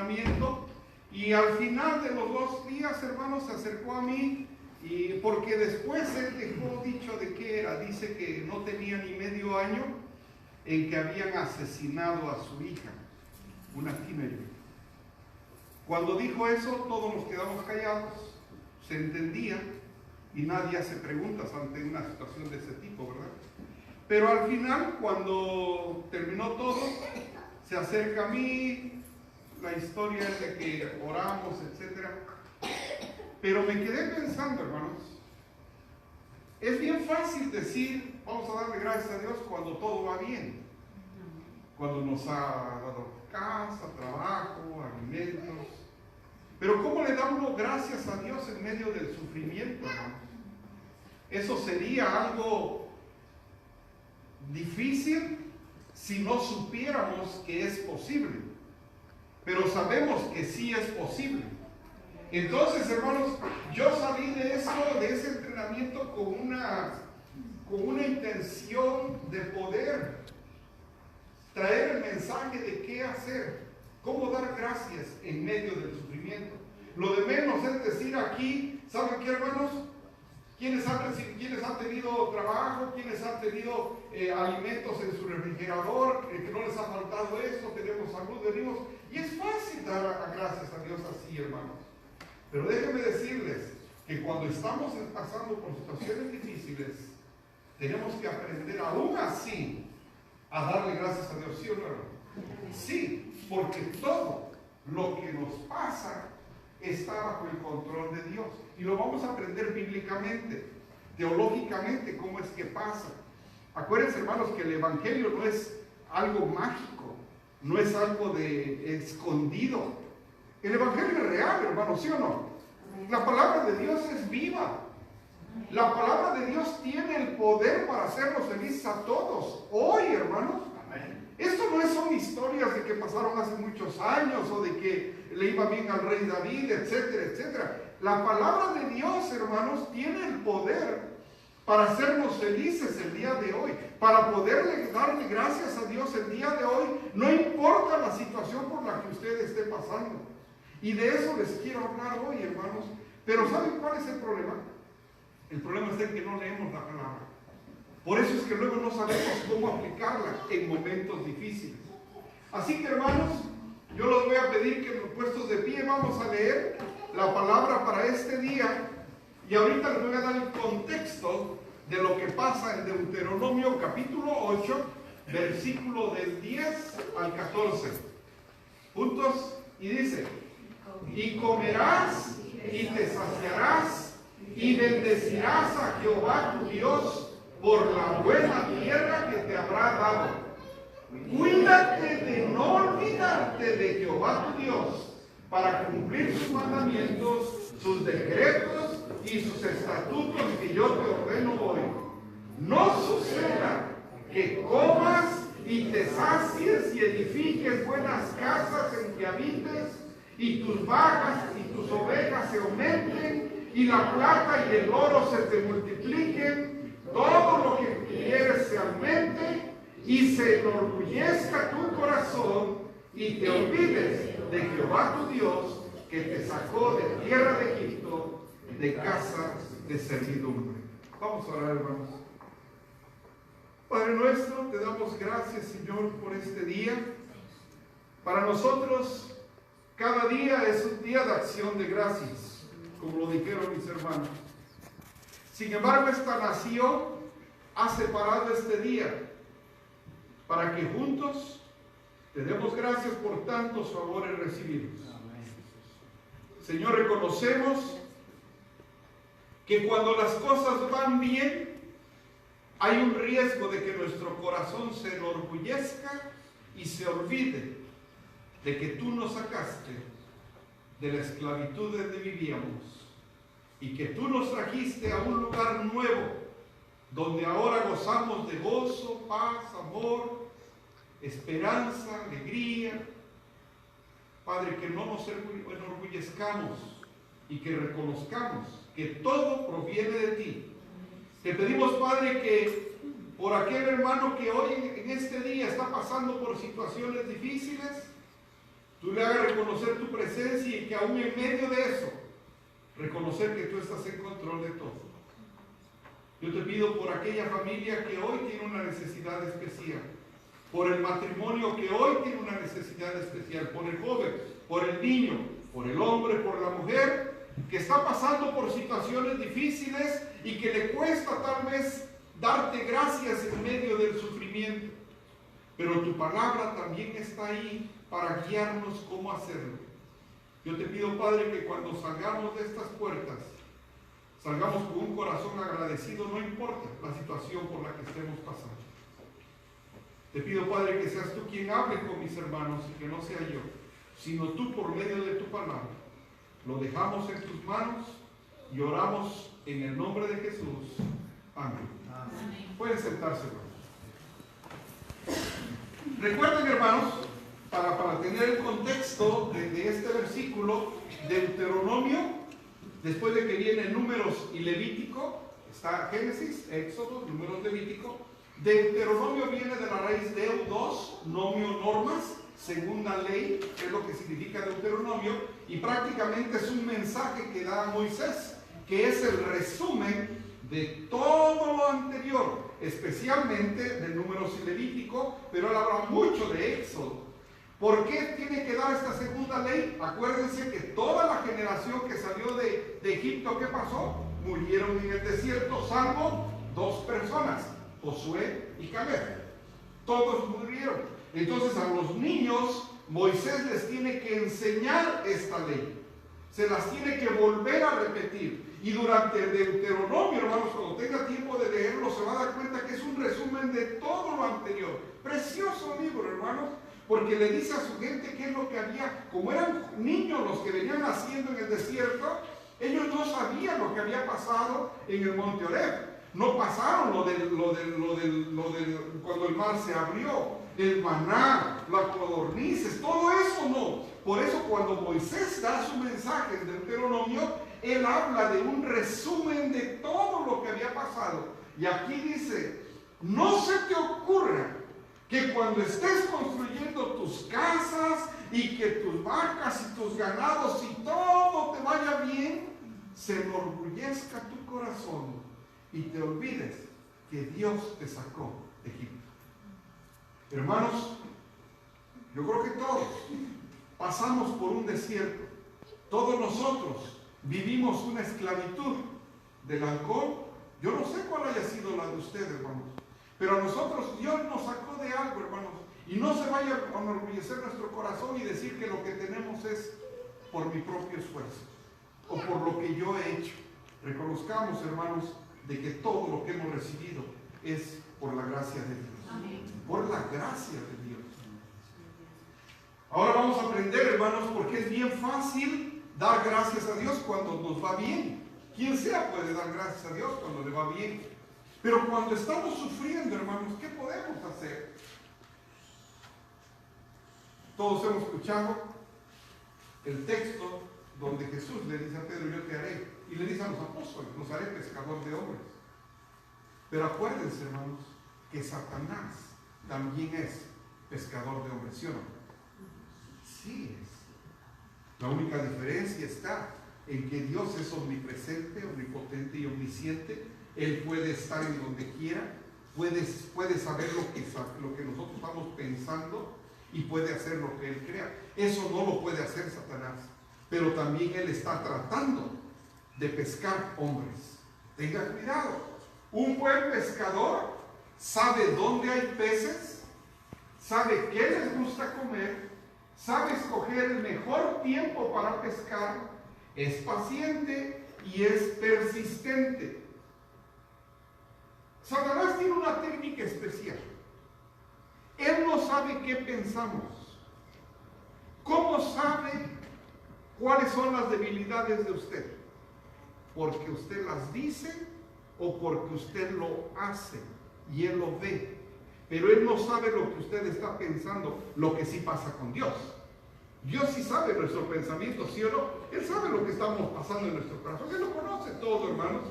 entrenamiento, y al final de los 2 días, hermanos, se acercó a mí, y porque después él dejó dicho de qué era. Dice que no tenía ni medio año en que habían asesinado a su hija, una teenager. Cuando dijo eso, todos nos quedamos callados, se entendía, y nadie hace preguntas ante una situación de ese tipo, ¿verdad? Pero al final, cuando terminó todo, se acerca a mí, la historia es de que oramos, etc. Pero me quedé pensando, hermanos, es bien fácil decir, vamos a darle gracias a Dios cuando todo va bien. Cuando nos ha dado casa, trabajo, alimentos. Pero ¿cómo le da uno gracias a Dios en medio del sufrimiento, hermanos? Eso sería algo difícil si no supiéramos que es posible. Pero sabemos que sí es posible. Entonces, hermanos, yo salí de ese entrenamiento con una intención de poder traer el mensaje de qué hacer, cómo dar gracias en medio del sufrimiento. Lo de menos es decir aquí, ¿saben qué, hermanos? ¿Quiénes han tenido trabajo? ¿Quiénes han tenido alimentos en su refrigerador? Que no les ha faltado eso, tenemos salud, venimos. Y es fácil dar gracias a Dios así, hermanos. Pero déjenme decirles que cuando estamos pasando por situaciones difíciles, tenemos que aprender aún así a darle gracias a Dios, ¿sí o no? Sí, porque todo lo que nos pasa está bajo el control de Dios. Y lo vamos a aprender bíblicamente, teológicamente, cómo es que pasa. Acuérdense, hermanos, que el Evangelio no es algo mágico, no es algo de escondido. El Evangelio es real, hermanos, ¿sí o no? La palabra de Dios es viva. La palabra de Dios tiene el poder para hacernos felices a todos. Hoy, hermanos, esto no son historias de que pasaron hace muchos años o de que le iba bien al rey David, etcétera, etcétera. La palabra de Dios, hermanos, tiene el poder para hacernos felices el día de hoy, para poderle darle gracias a Dios el día de hoy, no importa la situación por la que usted esté pasando. Y de eso les quiero hablar hoy, hermanos. Pero ¿saben cuál es el problema? El problema es el que no leemos la palabra. Por eso es que luego no sabemos cómo aplicarla en momentos difíciles. Así que, hermanos, yo los voy a pedir que puestos de pie vamos a leer la palabra para este día. Y ahorita les voy a dar el contexto de lo que pasa en Deuteronomio capítulo 8, versículo del 10 al 14. Juntos, y dice: y comerás y te saciarás y bendecirás a Jehová tu Dios por la buena tierra que te habrá dado. Cuídate de no olvidarte de Jehová tu Dios para cumplir sus mandamientos, sus decretos y sus estatutos que yo te ordeno hoy. No suceda que comas y te sacies y edifiques buenas casas en que habites, y tus vacas y tus ovejas se aumenten, y la plata y el oro se te multipliquen, todo lo que quieres se aumente, y se enorgullezca tu corazón, y te olvides de Jehová tu Dios, que te sacó de tierra de Egipto, de casa de servidumbre. Vamos a orar, hermanos. Padre nuestro, te damos gracias, Señor, por este día. Para nosotros, cada día es un día de acción de gracias, como lo dijeron mis hermanos. Sin embargo, esta nación ha separado este día para que juntos te demos gracias por tantos favores recibidos. Señor, reconocemos que cuando las cosas van bien, hay un riesgo de que nuestro corazón se enorgullezca y se olvide de que tú nos sacaste de la esclavitud donde vivíamos y que tú nos trajiste a un lugar nuevo donde ahora gozamos de gozo, paz, amor, esperanza, alegría. Padre, que no nos enorgullezcamos y que reconozcamos que todo proviene de ti. Te pedimos, Padre, que por aquel hermano que hoy en este día está pasando por situaciones difíciles, tú le hagas reconocer tu presencia y que aún en medio de eso, reconocer que tú estás en control de todo. Yo te pido por aquella familia que hoy tiene una necesidad especial, por el matrimonio que hoy tiene una necesidad especial, por el joven, por el niño, por el hombre, por la mujer, que está pasando por situaciones difíciles y que le cuesta tal vez darte gracias en medio del sufrimiento. Pero tu palabra también está ahí para guiarnos cómo hacerlo. Yo te pido, Padre, que cuando salgamos de estas puertas, salgamos con un corazón agradecido, no importa la situación por la que estemos pasando. Te pido, Padre, que seas tú quien hable con mis hermanos y que no sea yo, sino tú por medio de tu palabra. Lo dejamos en tus manos y oramos en el nombre de Jesús. Amén. Amén. Pueden sentarse, hermanos. Recuerden, hermanos, para tener el contexto de este versículo, Deuteronomio, después de que viene Números y Levítico, está Génesis, Éxodo, Números, Levítico. Deuteronomio viene de la raíz Deu-dos, nomio, normas, segunda ley, que es lo que significa Deuteronomio, y prácticamente es un mensaje que da Moisés, que es el resumen de todo lo anterior, especialmente de Números y Levítico, pero él habla mucho de Éxodo. ¿Por qué tiene que dar esta segunda ley? Acuérdense que toda la generación que salió de Egipto, ¿qué pasó? Murieron en el desierto, salvo 2 personas, Josué y Caleb. Todos murieron. Entonces a los niños Moisés les tiene que enseñar esta ley. Se las tiene que volver a repetir. Y durante el Deuteronomio, hermanos, cuando tenga tiempo de leerlo, se va a dar cuenta que es un resumen de todo lo anterior. Precioso libro, hermanos, porque le dice a su gente qué es lo que había. Como eran niños los que venían naciendo en el desierto, ellos no sabían lo que había pasado en el monte Horeb. No pasaron lo del cuando el mar se abrió, el maná, las codornices, todo eso no. Por eso cuando Moisés da su mensaje en Deuteronomio, él habla de un resumen de todo lo que había pasado. Y aquí dice, no se te ocurra que cuando estés construyendo tus casas y que tus vacas y tus ganados y todo te vaya bien, se enorgullezca tu corazón y te olvides que Dios te sacó de Egipto. Hermanos, yo creo que todos pasamos por un desierto. Todos nosotros vivimos una esclavitud del alcohol. Yo no sé cuál haya sido la de ustedes, hermanos, pero a nosotros Dios nos sacó de algo, hermanos. Y no se vaya a enorgullecer nuestro corazón y decir que lo que tenemos es por mi propio esfuerzo o por lo que yo he hecho. Reconozcamos, hermanos, de que todo lo que hemos recibido es por la gracia de Dios. Amén. Por la gracia de Dios. Ahora vamos a aprender, hermanos, porque es bien fácil dar gracias a Dios cuando nos va bien. Quien sea puede dar gracias a Dios cuando le va bien. Pero cuando estamos sufriendo, hermanos, ¿qué podemos hacer? Todos hemos escuchado el texto donde Jesús le dice a Pedro, yo te haré. Y le dice a los apóstoles, los haré pescador de hombres. Pero acuérdense, hermanos, que Satanás también es pescador de hombres, ¿sí o no? Sí es. La única diferencia está en que Dios es omnipresente, omnipotente y omnisciente. Él puede estar en donde quiera, puede saber lo que nosotros estamos pensando y puede hacer lo que Él crea. Eso no lo puede hacer Satanás, pero también Él está tratando de pescar hombres. Tenga cuidado. Un buen pescador sabe dónde hay peces, sabe qué les gusta comer, sabe escoger el mejor tiempo para pescar, es paciente y es persistente. Satanás tiene una técnica especial. Él no sabe qué pensamos. ¿Cómo sabe cuáles son las debilidades de usted? ¿Porque usted las dice o porque usted lo hace y él lo ve? Pero él no sabe lo que usted está pensando, lo que sí pasa con Dios. Dios sí sabe nuestro pensamiento, ¿sí o no? Él sabe lo que estamos pasando en nuestro corazón. Él lo conoce todo, hermanos.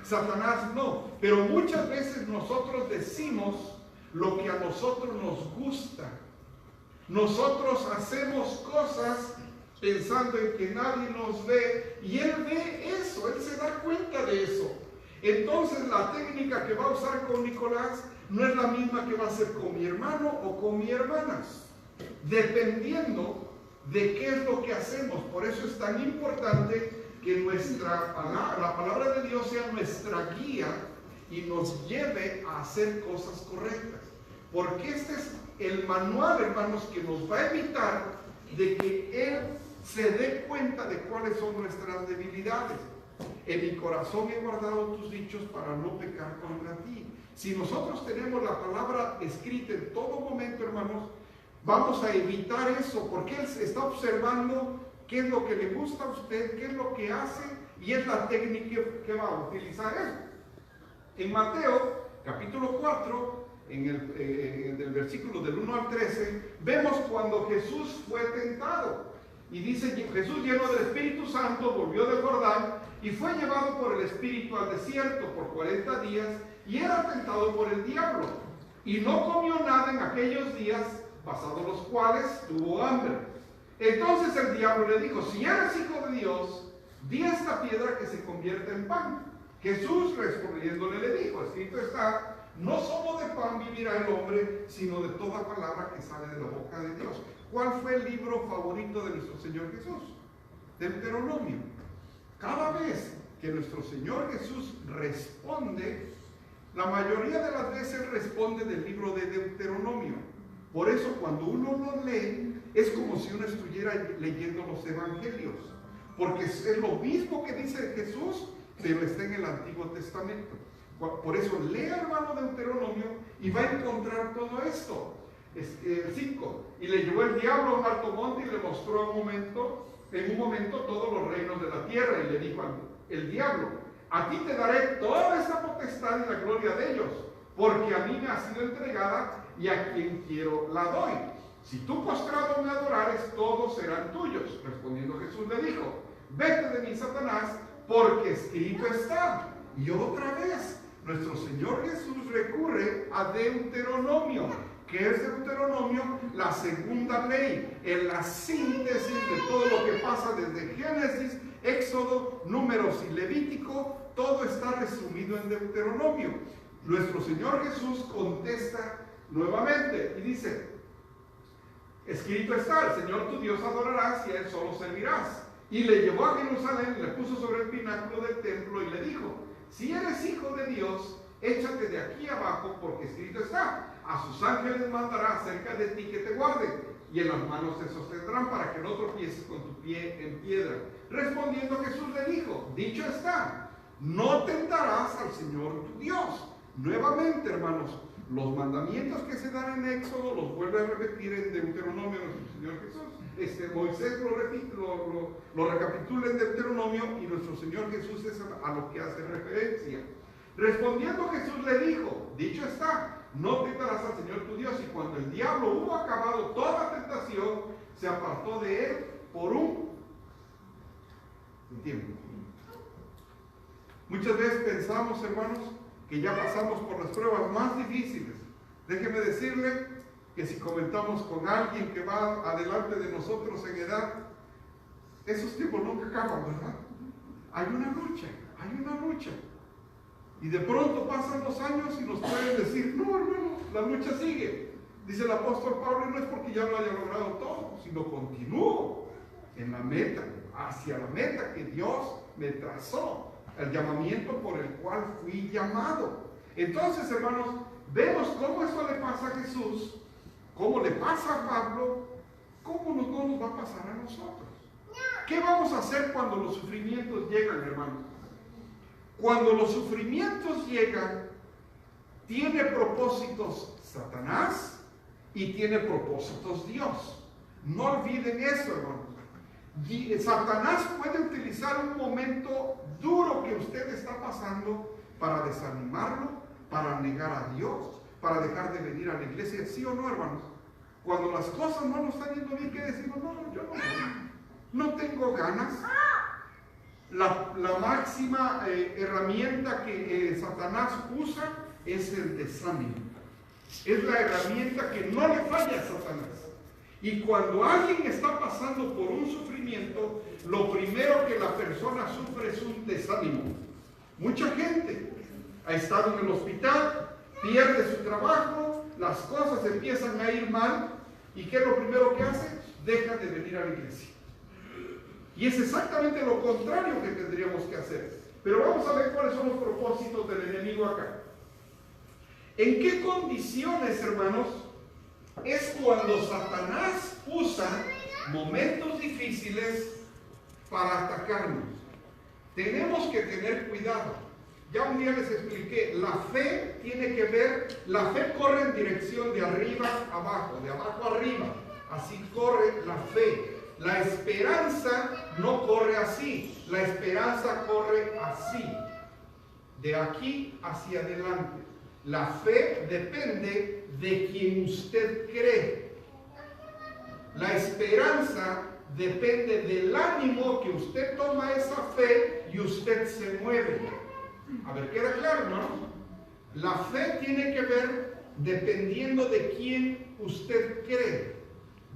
Satanás no. Pero muchas veces nosotros decimos lo que a nosotros nos gusta. Nosotros hacemos cosas pensando en que nadie nos ve, y Él ve eso, Él se da cuenta de eso. Entonces la técnica que va a usar con Nicolás no es la misma que va a hacer con mi hermano o con mi hermana, dependiendo de qué es lo que hacemos. Por eso es tan importante que la palabra de Dios sea nuestra guía y nos lleve a hacer cosas correctas. Porque este es el manual, hermanos, que nos va a evitar de que Él se dé cuenta de cuáles son nuestras debilidades. En mi corazón he guardado tus dichos para no pecar contra ti. Si nosotros tenemos la palabra escrita en todo momento, hermanos, vamos a evitar eso, porque Él está observando qué es lo que le gusta a usted, qué es lo que hace, y es la técnica que va a utilizar Él. En Mateo, capítulo 4, en el versículo del 1 al 13, vemos cuando Jesús fue tentado. Y dice, Jesús, lleno del Espíritu Santo, volvió del Jordán y fue llevado por el Espíritu al desierto por 40 días y era tentado por el diablo. Y no comió nada en aquellos días, pasados los cuales tuvo hambre. Entonces el diablo le dijo, si eres hijo de Dios, di a esta piedra que se convierta en pan. Jesús respondiéndole le dijo, escrito está, no solo de pan vivirá el hombre, sino de toda palabra que sale de la boca de Dios. ¿Cuál fue el libro favorito de nuestro Señor Jesús? Deuteronomio. Cada vez que nuestro Señor Jesús responde, la mayoría de las veces responde del libro de Deuteronomio. Por eso cuando uno lo lee, es como si uno estuviera leyendo los evangelios. Porque es lo mismo que dice Jesús, pero está en el Antiguo Testamento. Por eso lea, hermano, Deuteronomio y va a encontrar todo esto. 5. Y le llevó el diablo a un alto monte y le mostró en un momento todos los reinos de la tierra. Y le dijo el diablo, a ti te daré toda esta potestad y la gloria de ellos, porque a mí me ha sido entregada y a quien quiero la doy. Si tú postrado me adorares, todos serán tuyos. Respondiendo Jesús le dijo, vete de mí, Satanás, porque escrito está. Y otra vez, nuestro Señor Jesús recurre a Deuteronomio. ¿Qué es Deuteronomio? La segunda ley, en la síntesis de todo lo que pasa desde Génesis, Éxodo, Números y Levítico, todo está resumido en Deuteronomio. Nuestro Señor Jesús contesta nuevamente y dice, escrito está, el Señor tu Dios adorarás y a Él solo servirás. Y le llevó a Jerusalén, le puso sobre el pináculo del templo y le dijo, si eres hijo de Dios, échate de aquí abajo, porque escrito está, a sus ángeles mandará acerca de ti que te guarden, y en las manos te sostendrán para que no tropieces con tu pie en piedra. Respondiendo Jesús le dijo, dicho está, no tentarás al Señor tu Dios. Nuevamente, hermanos, los mandamientos que se dan en Éxodo los vuelve a repetir en Deuteronomio nuestro Señor Jesús. Moisés lo recapitula en Deuteronomio y nuestro Señor Jesús es a lo que hace referencia. Respondiendo Jesús le dijo, dicho está, no tentarás al Señor tu Dios. Y cuando el diablo hubo acabado toda tentación, se apartó de él por un tiempo. Muchas veces pensamos, hermanos, que ya pasamos por las pruebas más difíciles. Déjeme decirle que si comentamos con alguien que va adelante de nosotros en edad, esos tiempos nunca acaban, ¿verdad? Hay una lucha. Y de pronto pasan los años y nos pueden decir, no, hermano, la lucha sigue. Dice el apóstol Pablo, no es porque ya lo haya logrado todo, sino continúo en la meta, hacia la meta que Dios me trazó, el llamamiento por el cual fui llamado. Entonces, hermanos, vemos cómo eso le pasa a Jesús, cómo le pasa a Pablo, cómo no nos va a pasar a nosotros. ¿Qué vamos a hacer cuando los sufrimientos llegan, hermanos? Cuando los sufrimientos llegan, tiene propósitos Satanás y tiene propósitos Dios. No olviden eso, hermanos. Satanás puede utilizar un momento duro que usted está pasando para desanimarlo, para negar a Dios, para dejar de venir a la iglesia. ¿Sí o no, hermanos? Cuando las cosas no nos están yendo bien, ¿qué decimos? No, yo no tengo ganas. La máxima herramienta que Satanás usa es el desánimo. Es la herramienta que no le falla a Satanás. Y cuando alguien está pasando por un sufrimiento, lo primero que la persona sufre es un desánimo. Mucha gente ha estado en el hospital, pierde su trabajo, las cosas empiezan a ir mal, ¿y qué es lo primero que hace? Deja de venir a la iglesia. Y es exactamente lo contrario que tendríamos que hacer. Pero vamos a ver cuáles son los propósitos del enemigo acá. ¿En qué condiciones, hermanos, es cuando Satanás usa momentos difíciles para atacarnos? Tenemos que tener cuidado. Ya un día les expliqué, la fe tiene que ver, la fe corre en dirección de arriba a abajo, de abajo a arriba. Así corre la fe. La esperanza no corre así, la esperanza corre así, de aquí hacia adelante. La fe depende de quien usted cree. La esperanza depende del ánimo que usted toma esa fe y usted se mueve. A ver, ¿queda claro, no? La fe tiene que ver dependiendo de quién usted cree.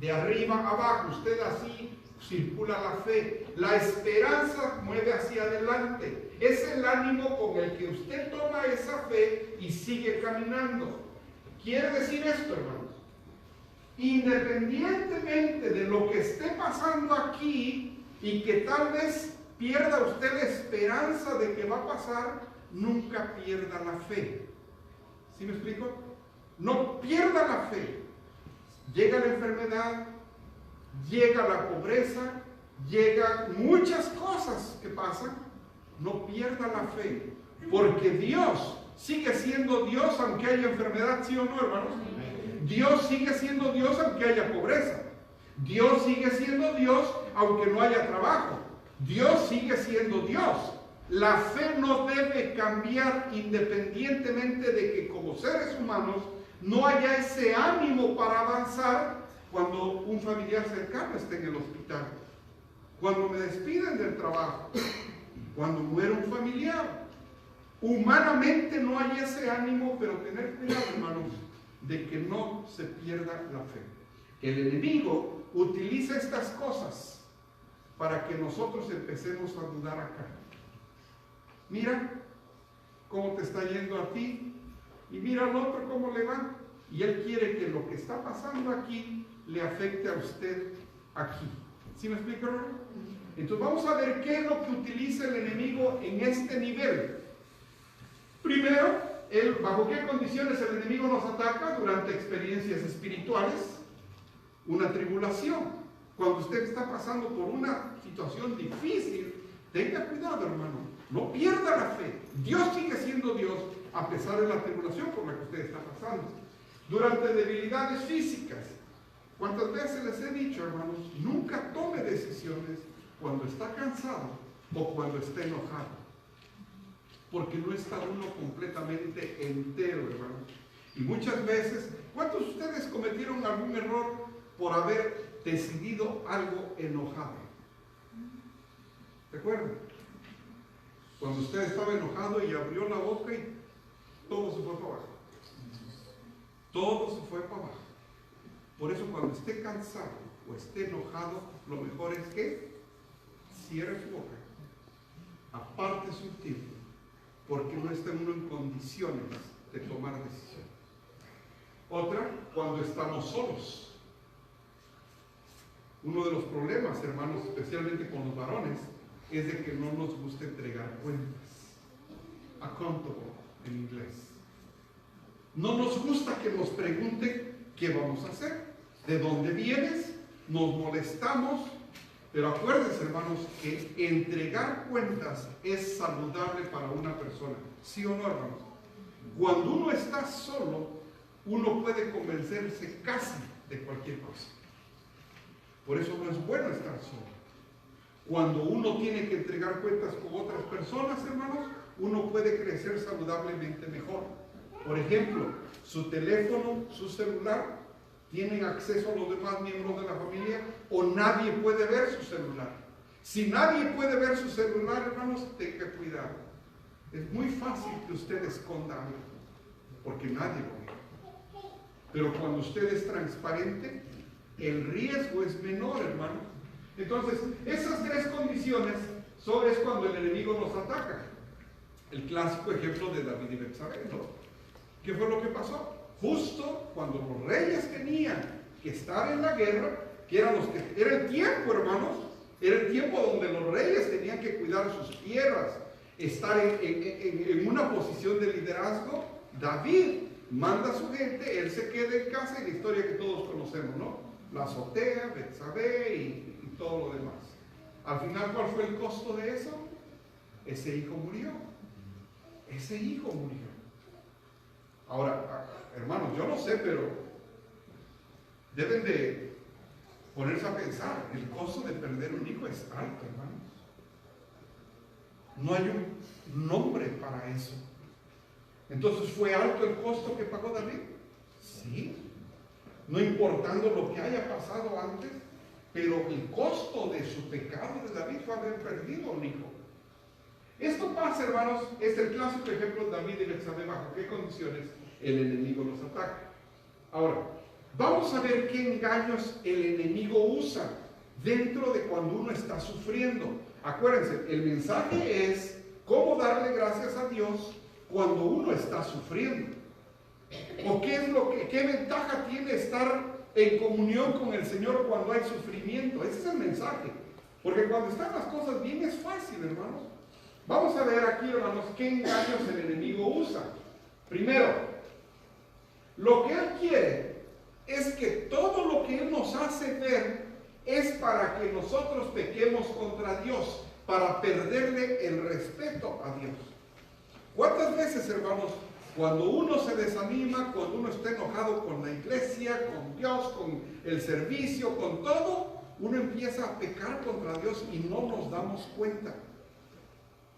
De arriba a abajo, usted así circula la fe. La esperanza mueve hacia adelante. Es el ánimo con el que usted toma esa fe y sigue caminando. Quiere decir esto, hermanos. Independientemente de lo que esté pasando aquí y que tal vez pierda usted la esperanza de que va a pasar, nunca pierda la fe. ¿Sí me explico? No pierda la fe. Llega la enfermedad, llega la pobreza, llegan muchas cosas que pasan. No pierda la fe, porque Dios sigue siendo Dios aunque haya enfermedad, ¿sí o no, hermanos? Dios sigue siendo Dios aunque haya pobreza. Dios sigue siendo Dios aunque no haya trabajo. Dios sigue siendo Dios. La fe no debe cambiar independientemente de que como seres humanos no haya ese ánimo para avanzar cuando un familiar cercano esté en el hospital, cuando me despiden del trabajo, cuando muere un familiar. Humanamente no hay ese ánimo, pero tener cuidado, hermanos, de que no se pierda la fe. El enemigo utiliza estas cosas para que nosotros empecemos a dudar acá. Mira cómo te está yendo a ti y mira al otro cómo le va. Y él quiere que lo que está pasando aquí le afecte a usted aquí. ¿Sí me explico, hermano? Entonces vamos a ver qué es lo que utiliza el enemigo en este nivel. Primero, ¿bajo qué condiciones el enemigo nos ataca? Durante experiencias espirituales, una tribulación. Cuando usted está pasando por una situación difícil, tenga cuidado, hermano. No pierda la fe. Dios sigue siendo Dios a pesar de la tribulación por la que usted está pasando. Durante debilidades físicas. ¿Cuántas veces les he dicho, hermanos? Nunca tome decisiones cuando está cansado o cuando está enojado. Porque no está uno completamente entero, hermanos. Y muchas veces, ¿cuántos de ustedes cometieron algún error por haber decidido algo enojado? ¿Recuerdan? Cuando usted estaba enojado y abrió la boca y todo se fue para abajo. Todo se fue para abajo. Por eso cuando esté cansado o esté enojado, lo mejor es que cierre su boca, aparte su tiempo, porque no está uno en condiciones de tomar decisión. Otra, cuando estamos solos. Uno de los problemas, hermanos, especialmente con los varones, es de que no nos gusta entregar cuentas. Accountable en inglés. No nos gusta que nos pregunten qué vamos a hacer, de dónde vienes, nos molestamos, pero acuérdense, hermanos, que entregar cuentas es saludable para una persona. ¿Sí o no, hermanos? Cuando uno está solo, uno puede convencerse casi de cualquier cosa. Por eso no es bueno estar solo. Cuando uno tiene que entregar cuentas con otras personas, hermanos, uno puede crecer saludablemente mejor. Por ejemplo, su teléfono, su celular, tienen acceso a los demás miembros de la familia o nadie puede ver su celular. Si nadie puede ver su celular, hermanos, tenga cuidado. Es muy fácil que usted esconda algo, porque nadie lo ve. Pero cuando usted es transparente, el riesgo es menor, hermanos. Entonces, esas tres condiciones es cuando el enemigo nos ataca. El clásico ejemplo de David y Betsabé, ¿no? ¿Qué fue lo que pasó? Justo cuando los reyes tenían que estar en la guerra, que era el tiempo, hermanos, era el tiempo donde los reyes tenían que cuidar sus tierras, estar en una posición de liderazgo. David manda a su gente, él se queda en casa, y la historia que todos conocemos, ¿no? La azotea, Betsabé y todo lo demás. Al final, ¿cuál fue el costo de eso? Ese hijo murió. Ese hijo murió. Ahora, hermanos, yo no sé, pero deben de ponerse a pensar, el costo de perder un hijo es alto, hermanos. No hay un nombre para eso. Entonces, ¿fue alto el costo que pagó David? Sí. No importando lo que haya pasado antes, pero el costo de su pecado de David fue haber perdido un hijo. Esto pasa, hermanos, es el clásico ejemplo de David y Betsabé, bajo qué condiciones el enemigo los ataca. Ahora, vamos a ver qué engaños el enemigo usa dentro de cuando uno está sufriendo. Acuérdense, el mensaje es cómo darle gracias a Dios cuando uno está sufriendo. ¿O qué ventaja tiene estar en comunión con el Señor cuando hay sufrimiento? Ese es el mensaje. Porque cuando están las cosas bien es fácil, hermanos. Vamos a ver aquí, hermanos, qué engaños el enemigo usa. Primero, lo que él quiere es que todo lo que él nos hace ver es para que nosotros pequemos contra Dios, para perderle el respeto a Dios. ¿Cuántas veces, hermanos, cuando uno se desanima, cuando uno está enojado con la iglesia, con Dios, con el servicio, con todo, uno empieza a pecar contra Dios y no nos damos cuenta?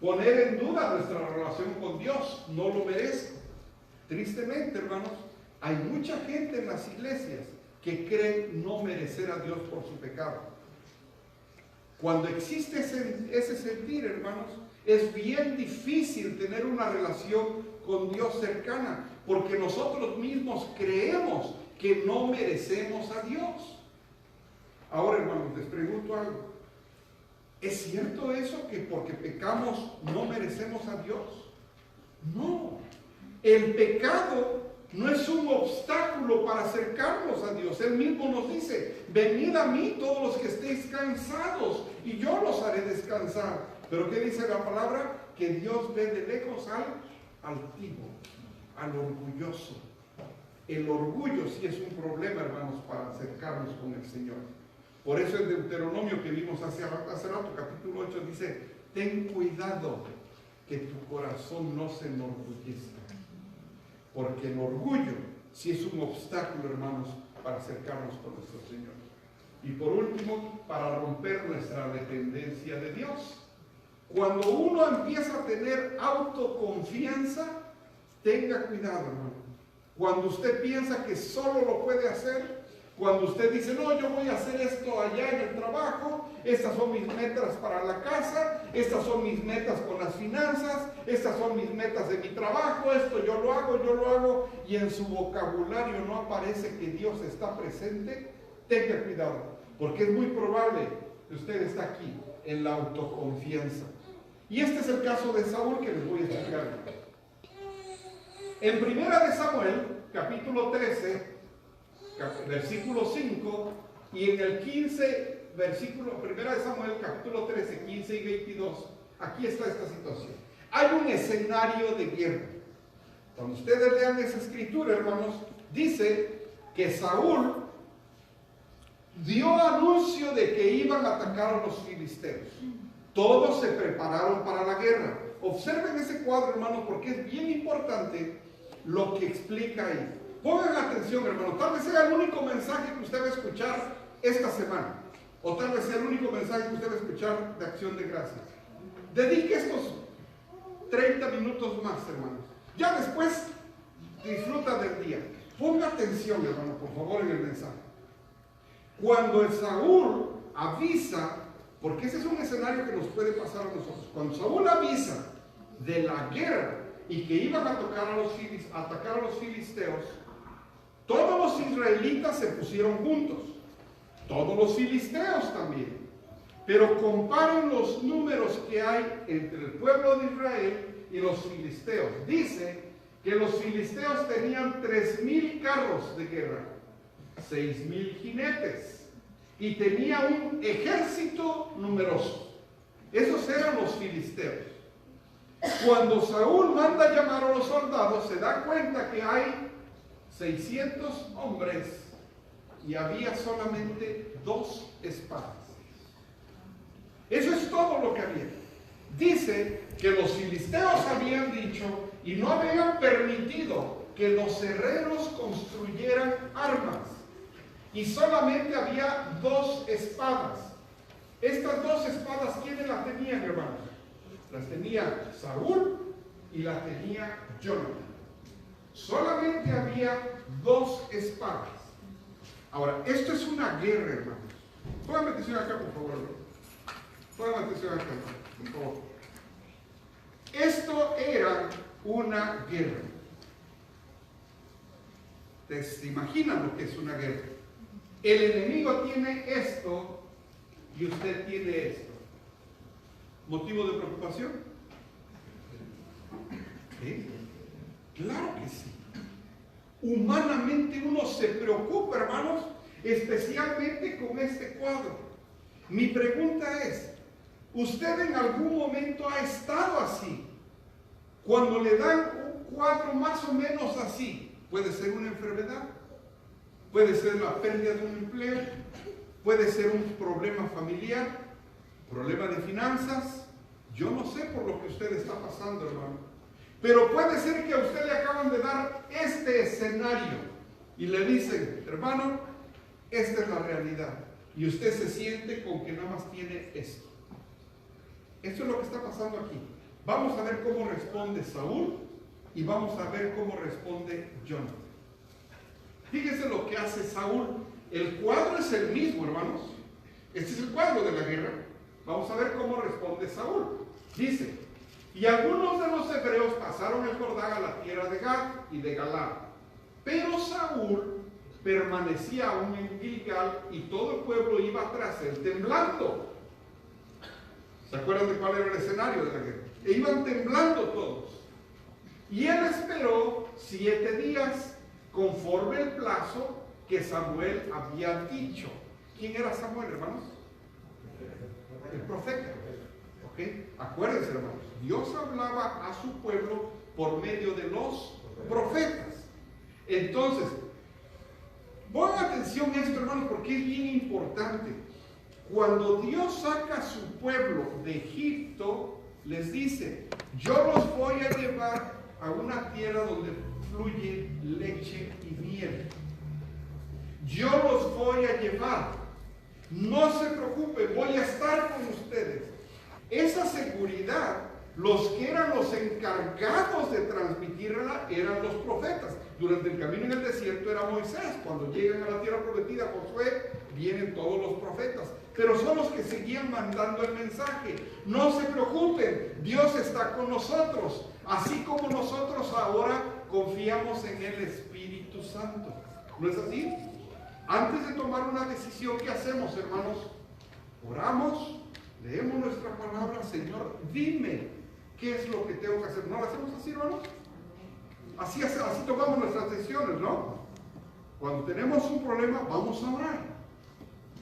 Poner en duda nuestra relación con Dios, no lo merezco. Tristemente, hermanos, hay mucha gente en las iglesias que creen no merecer a Dios por su pecado. Cuando existe ese sentir, hermanos, es bien difícil tener una relación con Dios cercana, porque nosotros mismos creemos que no merecemos a Dios. Ahora, hermanos, les pregunto algo. ¿Es cierto eso, que porque pecamos no merecemos a Dios? No. El pecado no es un obstáculo para acercarnos a Dios. Él mismo nos dice: venid a mí todos los que estéis cansados y yo los haré descansar. Pero ¿qué dice la palabra? Que Dios ve de lejos al altivo, al orgulloso. El orgullo sí es un problema, hermanos, para acercarnos con el Señor. Por eso en Deuteronomio que vimos hace rato, capítulo 8, dice: ten cuidado que tu corazón no se enorgullezca. Porque el orgullo sí es un obstáculo, hermanos, para acercarnos con nuestro Señor. Y por último, para romper nuestra dependencia de Dios. Cuando uno empieza a tener autoconfianza, tenga cuidado, hermano. Cuando usted piensa que solo lo puede hacer, cuando usted dice: no, yo voy a hacer esto allá en el trabajo, estas son mis metas para la casa, estas son mis metas con las finanzas, estas son mis metas de mi trabajo, esto yo lo hago, y en su vocabulario no aparece que Dios está presente, tenga cuidado, porque es muy probable que usted está aquí en la autoconfianza. Y este es el caso de Saúl que les voy a explicar. En 1 de Samuel, capítulo 13, versículo 5, y en el 15, versículo 1 de Samuel, capítulo 13, 15 y 22, aquí está esta situación. Hay un escenario de guerra. Cuando ustedes lean esa escritura, hermanos, dice que Saúl dio anuncio de que iban a atacar a los filisteos. Todos se prepararon para la guerra. Observen ese cuadro, hermanos, porque es bien importante lo que explica ahí. Pongan atención, hermano. Tal vez sea el único mensaje que usted va a escuchar esta semana, o tal vez sea el único mensaje que usted va a escuchar de acción de gracias. Dedique estos 30 minutos más, hermanos. Ya después disfruta del día. Ponga atención, hermano, por favor, en el mensaje. Cuando el Saúl avisa, porque ese es un escenario que nos puede pasar a nosotros, cuando Saúl avisa de la guerra y que iban a atacar a los filisteos, todos los israelitas se pusieron juntos. todos los filisteos también. Pero comparen los números que hay entre el pueblo de Israel y los filisteos. Dice que los filisteos tenían 3,000 carros de guerra, 6,000 jinetes y tenía un ejército numeroso. Esos eran los filisteos. Cuando Saúl manda a llamar a los soldados, se da cuenta que hay 600 hombres y había solamente 2 espadas. Eso es todo lo que había. Dice que los filisteos habían dicho y no habían permitido que los herreros construyeran armas. Y solamente había 2 espadas. Estas 2 espadas, ¿quiénes las tenían, hermanos? Las tenía Saúl y las tenía Jonathan. Solamente había 2 espadas. Ahora, esto es una guerra, hermanos. Pónganme atención acá, por favor, hermano. Pónganme atención acá, por favor. Esto era una guerra. ¿Se imaginan lo que es una guerra? El enemigo tiene esto y usted tiene esto. ¿Motivo de preocupación? ¿Sí? Claro que sí. Humanamente uno se preocupa, hermanos, especialmente con este cuadro. Mi pregunta es, ¿usted en algún momento ha estado así? Cuando le dan un cuadro más o menos así, puede ser una enfermedad, puede ser la pérdida de un empleo, puede ser un problema familiar, problema de finanzas. Yo no sé por lo que usted está pasando, hermano, pero puede ser que a usted le acaban de dar este escenario y le dicen, hermano, esta es la realidad, y usted se siente con que nada más tiene esto. Esto es lo que está pasando aquí. Vamos a ver cómo responde Saúl y vamos a ver cómo responde Jonathan. Fíjese lo que hace Saúl. El cuadro es el mismo, hermanos. Este es el cuadro de la guerra. Vamos a ver cómo responde Saúl. Dice, y algunos de los hebreos pasaron el Jordán a la tierra de Gad y de Galaad. Pero Saúl permanecía aún en Gilgal y todo el pueblo iba tras él temblando. ¿Se acuerdan de cuál era el escenario de la guerra? E iban temblando todos. Y él esperó 7 días conforme el plazo que Samuel había dicho. ¿Quién era Samuel, hermanos? El profeta. ¿Ok? Acuérdense, hermanos. Dios hablaba a su pueblo por medio de los profetas. Entonces, pongan atención a esto, hermanos, porque es bien importante. Cuando Dios saca a su pueblo de Egipto, les dice, yo los voy a llevar a una tierra donde fluye leche y miel. Yo los voy a llevar. No se preocupen, voy a estar con ustedes. Esa seguridad, los que eran los encargados de transmitirla eran los profetas. Durante el camino en el desierto era Moisés. Cuando llegan a la tierra prometida, Josué, vienen todos los profetas. Pero son los que seguían mandando el mensaje. No se preocupen, Dios está con nosotros. Así como nosotros ahora confiamos en el Espíritu Santo. ¿No es así? Antes de tomar una decisión, ¿qué hacemos, hermanos? Oramos, leemos nuestra palabra. Señor, dime qué es lo que tengo que hacer. ¿No lo hacemos así, hermanos? Así tomamos nuestras decisiones, ¿no? Cuando tenemos un problema, vamos a orar.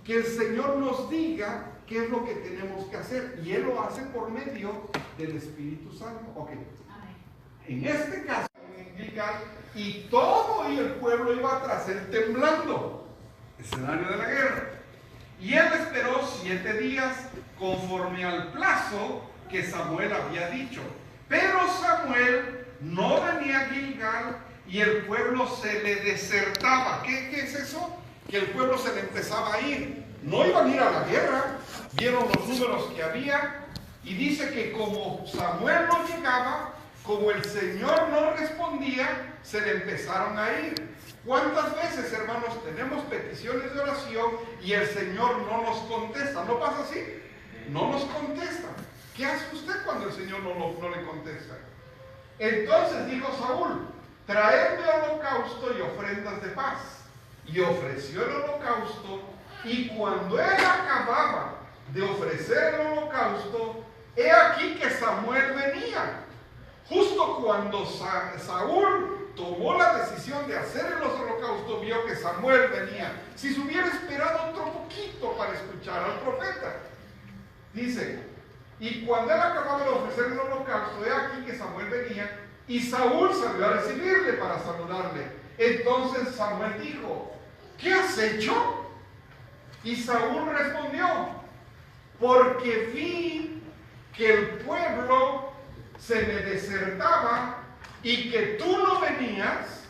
Que el Señor nos diga qué es lo que tenemos que hacer. Y Él lo hace por medio del Espíritu Santo. Ok. En este caso, y todo y el pueblo iba tras él temblando. Escenario de la guerra. Y él esperó 7 días conforme al plazo que Samuel había dicho. Pero Samuel no venía a Gilgal y el pueblo se le desertaba. ¿Qué es eso? Que el pueblo se le empezaba a ir. No iban a ir a la guerra. Vieron los números que había. Y dice que como Samuel no llegaba, como el Señor no respondía, se le empezaron a ir. ¿Cuántas veces, hermanos, tenemos peticiones de oración y el Señor no nos contesta? ¿No pasa así? No nos contesta. ¿Qué hace usted cuando el Señor no le contesta? Entonces dijo Saúl, traedme holocausto y ofrendas de paz. Y ofreció el holocausto Y cuando él acababa de ofrecer el holocausto, he aquí que Samuel venía. Justo cuando Saúl tomó la decisión de hacer el holocausto, vio que Samuel venía. Si se hubiera esperado otro poquito para escuchar al profeta, dice, y cuando él acababa de ofrecer el holocausto, he aquí que Samuel venía, y Saúl salió a recibirle para saludarle. Entonces Samuel dijo, ¿qué has hecho? Y Saúl respondió, porque vi que el pueblo se me desertaba y que tú no venías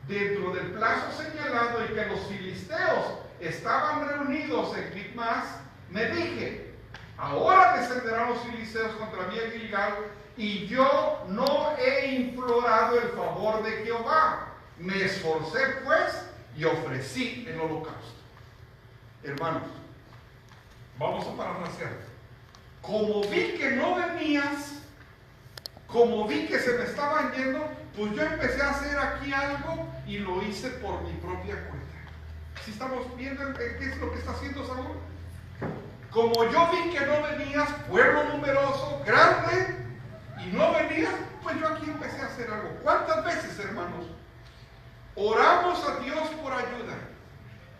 dentro del plazo señalado y que los filisteos estaban reunidos en Micmas. Me dije, ahora descenderán los filisteos contra mí en Gilgal, y yo no he implorado el favor de Jehová. Me esforcé pues y ofrecí el holocausto. Hermanos, vamos a parafrasear. Como vi que no venías, como vi que se me estaban yendo, pues yo empecé a hacer aquí algo y lo hice por mi propia cuenta. ¿Sí estamos viendo qué es lo que está haciendo Saúl? Como yo vi que no venías, pueblo numeroso, grande, y no venías, pues yo aquí empecé a hacer algo. ¿Cuántas veces, hermanos, oramos a Dios por ayuda,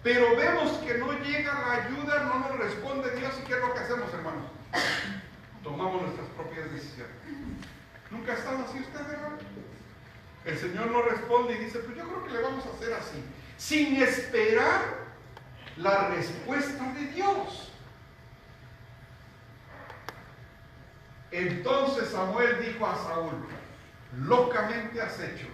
pero vemos que no llega la ayuda, no nos responde Dios, y qué es lo que hacemos, hermanos? Tomamos nuestras propias decisiones. ¿Nunca ha estado así usted, hermano? El Señor no responde y dice, pues yo creo que le vamos a hacer así, sin esperar la respuesta de Dios. Entonces Samuel dijo a Saúl, locamente has hecho.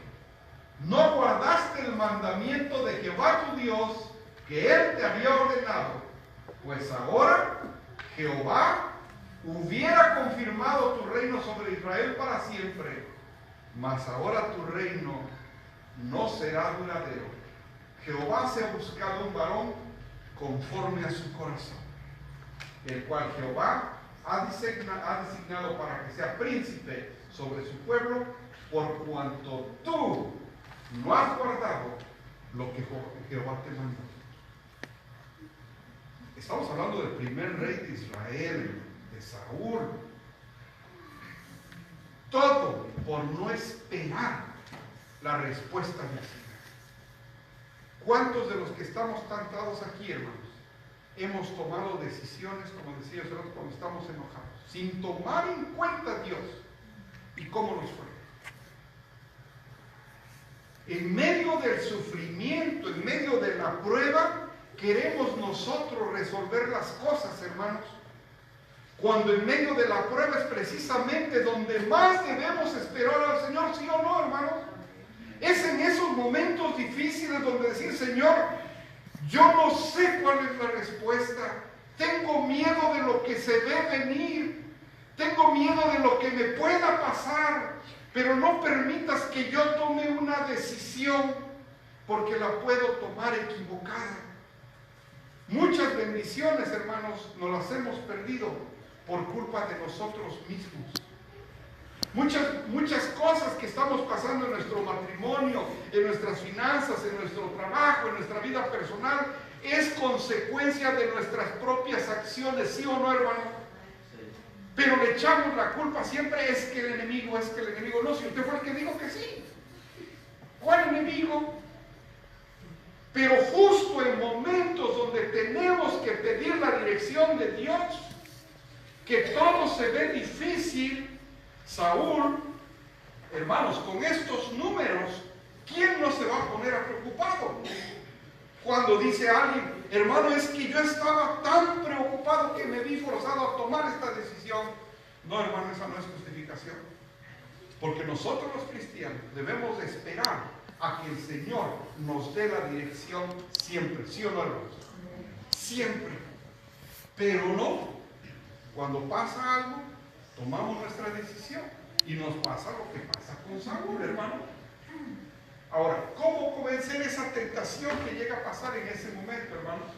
No guardaste el mandamiento de Jehová tu Dios, que él te había ordenado. Pues ahora Jehová hubiera confirmado tu reino sobre Israel para siempre. Mas ahora tu reino no será duradero. Jehová se ha buscado un varón conforme a su corazón, el cual Jehová ha designado para que sea príncipe sobre su pueblo, por cuanto tú no has guardado lo que Jehová te mandó. Estamos hablando del primer rey de Israel, de Saúl. Todo por no esperar la respuesta del Señor. ¿Cuántos de los que estamos sentados aquí, hermanos, hemos tomado decisiones, como decía yo, cuando estamos enojados, sin tomar en cuenta a Dios y cómo nos fue? En medio del sufrimiento, en medio de la prueba, queremos nosotros resolver las cosas, hermanos, cuando en medio de la prueba es precisamente donde más debemos esperar al Señor, ¿sí o no, hermanos? Es en esos momentos difíciles donde decir, Señor, yo no sé cuál es la respuesta, tengo miedo de lo que se ve venir, tengo miedo de lo que me pueda pasar, pero no permitas que yo tome una decisión, porque la puedo tomar equivocada. Muchas bendiciones, hermanos, nos las hemos perdido por culpa de nosotros mismos. Muchas cosas que estamos pasando en nuestro matrimonio, en nuestras finanzas, en nuestro trabajo, en nuestra vida personal, es consecuencia de nuestras propias acciones, ¿sí o no, hermano? Pero le echamos la culpa siempre, es que el enemigo. No, si usted fue el que dijo que sí. ¿Cuál enemigo? Pero justo en momentos donde tenemos que pedir la dirección de Dios, que todo se ve difícil, Saúl, hermanos, con estos números, ¿quién no se va a poner preocupado? Cuando dice alguien, hermano, es que yo estaba tan preocupado que me vi forzado a tomar esta decisión. No, hermano, esa no es justificación. Porque nosotros los cristianos debemos de esperar a que el Señor nos dé la dirección siempre, ¿sí o no, hermanos? Siempre. Pero no, cuando pasa algo, tomamos nuestra decisión y nos pasa lo que pasa con Saúl, hermano. Ahora, ¿cómo vencer esa tentación que llega a pasar en ese momento, hermanos?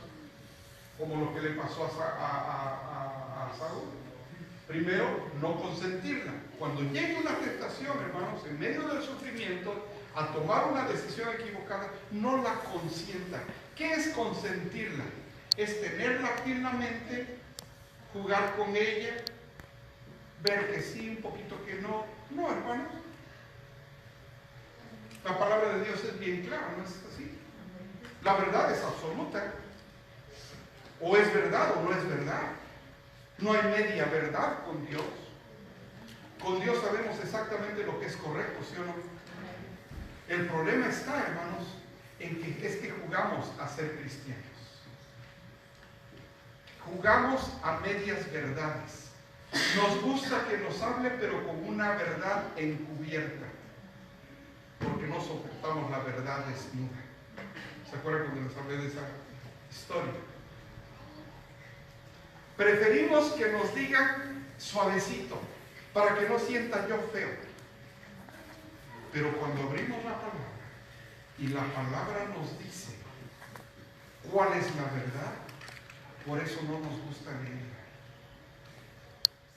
Como lo que le pasó a Saúl. Primero, no consentirla. Cuando llegue una tentación, hermanos, en medio del sufrimiento, a tomar una decisión equivocada, no la consienta. ¿Qué es consentirla? es tenerla aquí en la mente, jugar con ella, ver que sí, un poquito que no. No, hermanos. La palabra de Dios es bien clara, ¿no es así? La verdad es absoluta. O es verdad o no es verdad. No hay media verdad con Dios. Con Dios sabemos exactamente lo que es correcto, ¿sí o no? El problema está, hermanos, en que es que jugamos a ser cristianos. Jugamos a medias verdades. Nos gusta que nos hable, pero con una verdad encubierta. Porque no soportamos la verdad desnuda. ¿Se acuerdan cuando les hablé de esa historia? Preferimos que nos digan suavecito, para que no sienta yo feo. Pero cuando abrimos la palabra, y la palabra nos dice cuál es la verdad, por eso no nos gusta leerla.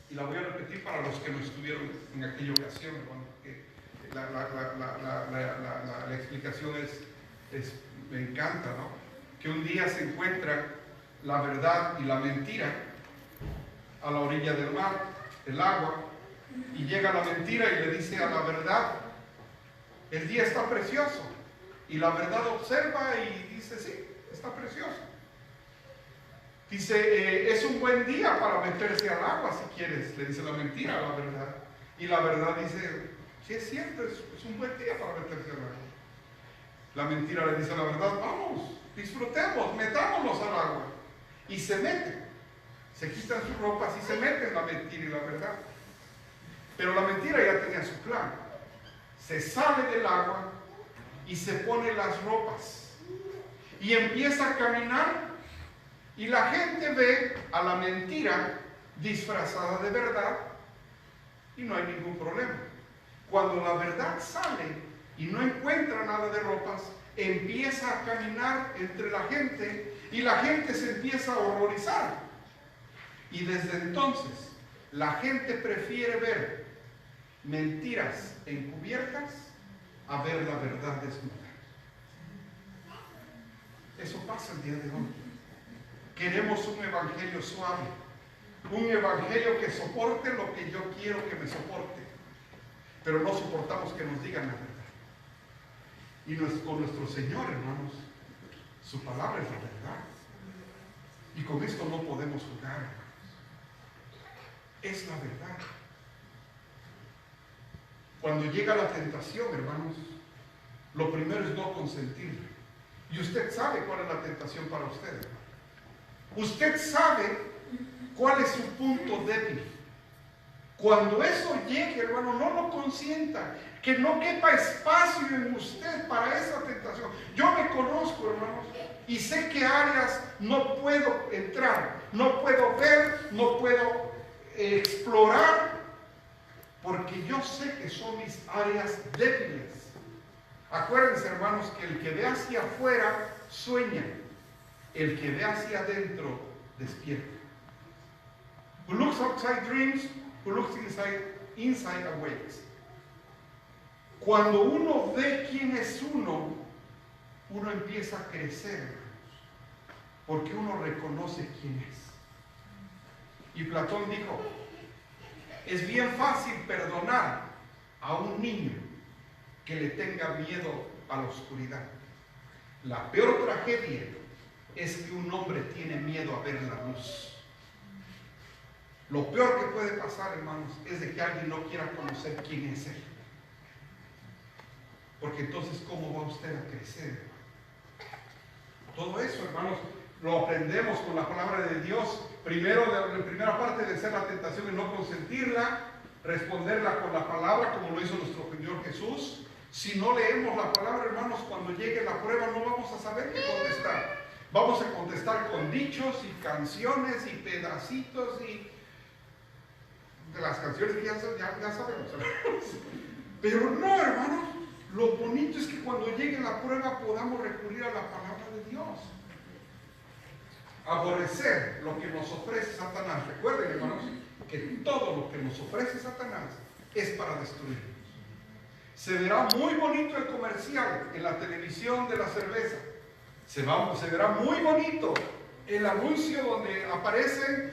Y la voy a repetir para los que no estuvieron en aquella ocasión, hermano, porque la explicación me encanta, ¿no? Que un día se encuentra la verdad y la mentira a la orilla del mar, el agua, y llega la mentira y le dice a la verdad: el día está precioso. Y la verdad observa y dice: sí, está precioso. Dice: es un buen día para meterse al agua si quieres, le dice la mentira a la verdad. Y la verdad dice: sí, es cierto, es un buen día para meterse al agua. La mentira le dice a la verdad: vamos, disfrutemos, metámonos al agua. Y se meten, se quitan sus ropas y se meten, la mentira y la verdad. Pero la mentira ya tenía su plan. Se sale del agua y se pone las ropas y empieza a caminar, y la gente ve a la mentira disfrazada de verdad y no hay ningún problema. Cuando la verdad sale y no encuentra nada de ropas, empieza a caminar entre la gente y la gente se empieza a horrorizar. Y desde entonces la gente prefiere ver mentiras encubiertas a ver la verdad desnuda. Eso pasa el día de hoy. Queremos un evangelio suave, un evangelio que soporte lo que yo quiero que me soporte, pero no soportamos que nos digan la verdad. Y con nuestro Señor, hermanos, su palabra es la verdad, y con esto no podemos jugar, hermanos. Es la verdad. Cuando llega la tentación, hermanos, lo primero es no consentirla. Y usted sabe cuál es la tentación para usted, hermano. Usted sabe cuál es su punto débil. Cuando eso llegue, hermano, no lo consienta. Que no quepa espacio en usted para esa tentación. Yo me conozco, hermanos, y sé qué áreas no puedo entrar, no puedo ver, no puedo explorar, porque yo sé que son mis áreas débiles. Acuérdense, hermanos, que el que ve hacia afuera sueña, el que ve hacia adentro despierta. Who looks outside dreams, who looks inside awakes. Cuando uno ve quién es uno empieza a crecer, hermanos, porque uno reconoce quién es. Y Platón dijo: es bien fácil perdonar a un niño que le tenga miedo a la oscuridad. La peor tragedia es que un hombre tiene miedo a ver la luz. Lo peor que puede pasar, hermanos, es de que alguien no quiera conocer quién es él. Porque entonces, ¿cómo va usted a crecer, hermano? Todo eso, hermanos, lo aprendemos con la palabra de Dios. Primero, la primera parte de ser la tentación y no consentirla, responderla con la palabra, como lo hizo nuestro Señor Jesús. Si no leemos la palabra, hermanos, cuando llegue la prueba no vamos a saber qué contestar. Vamos a contestar con dichos y canciones y pedacitos y de las canciones que ya sabemos. Pero no, hermanos, lo bonito es que cuando llegue la prueba podamos recurrir a la palabra de Dios. Aborrecer lo que nos ofrece Satanás. Recuerden, hermanos, que todo lo que nos ofrece Satanás es para destruirnos. Se verá muy bonito el comercial en la televisión de la cerveza. Se verá muy bonito el anuncio donde aparecen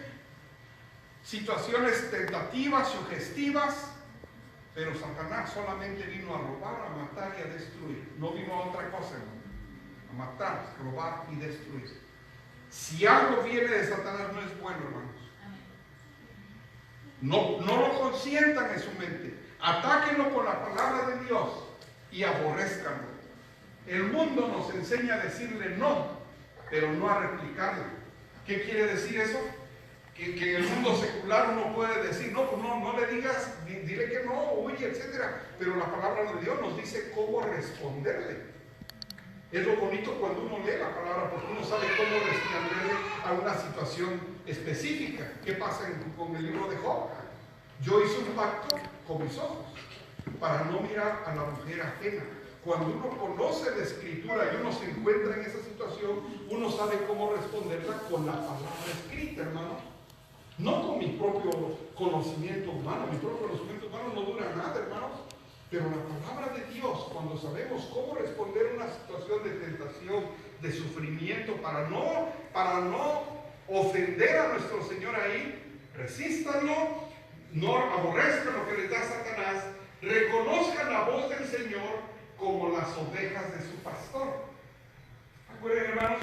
situaciones tentativas, sugestivas, pero Satanás solamente vino a robar, a matar y a destruir. No vino a otra cosa, hermano. A matar, robar y destruir. Si algo viene de Satanás no es bueno, hermanos. No lo consientan en su mente. Atáquenlo con la palabra de Dios y aborrézcanlo. El mundo nos enseña a decirle no, pero no a replicarle. ¿Qué quiere decir eso? Que en el mundo secular uno puede decir, no, pues no le digas, dile que no, huye, etc. Pero la palabra de Dios nos dice cómo responderle. Es lo bonito cuando uno lee la palabra, porque uno sabe cómo responderle a una situación específica. ¿Qué pasa con el libro de Job? Yo hice un pacto con mis ojos para no mirar a la mujer ajena. Cuando uno conoce la escritura y uno se encuentra en esa situación, uno sabe cómo responderla con la palabra escrita, hermano. No con mi propio conocimiento humano. Mi propio conocimiento humano no dura nada, hermanos. Pero la palabra de Dios, cuando sabemos cómo responder a una situación de tentación, de sufrimiento, para no ofender a nuestro Señor ahí, resístanlo, no aborrezcan lo que les da Satanás, reconozcan la voz del Señor como las ovejas de su pastor. Recuerden, hermanos,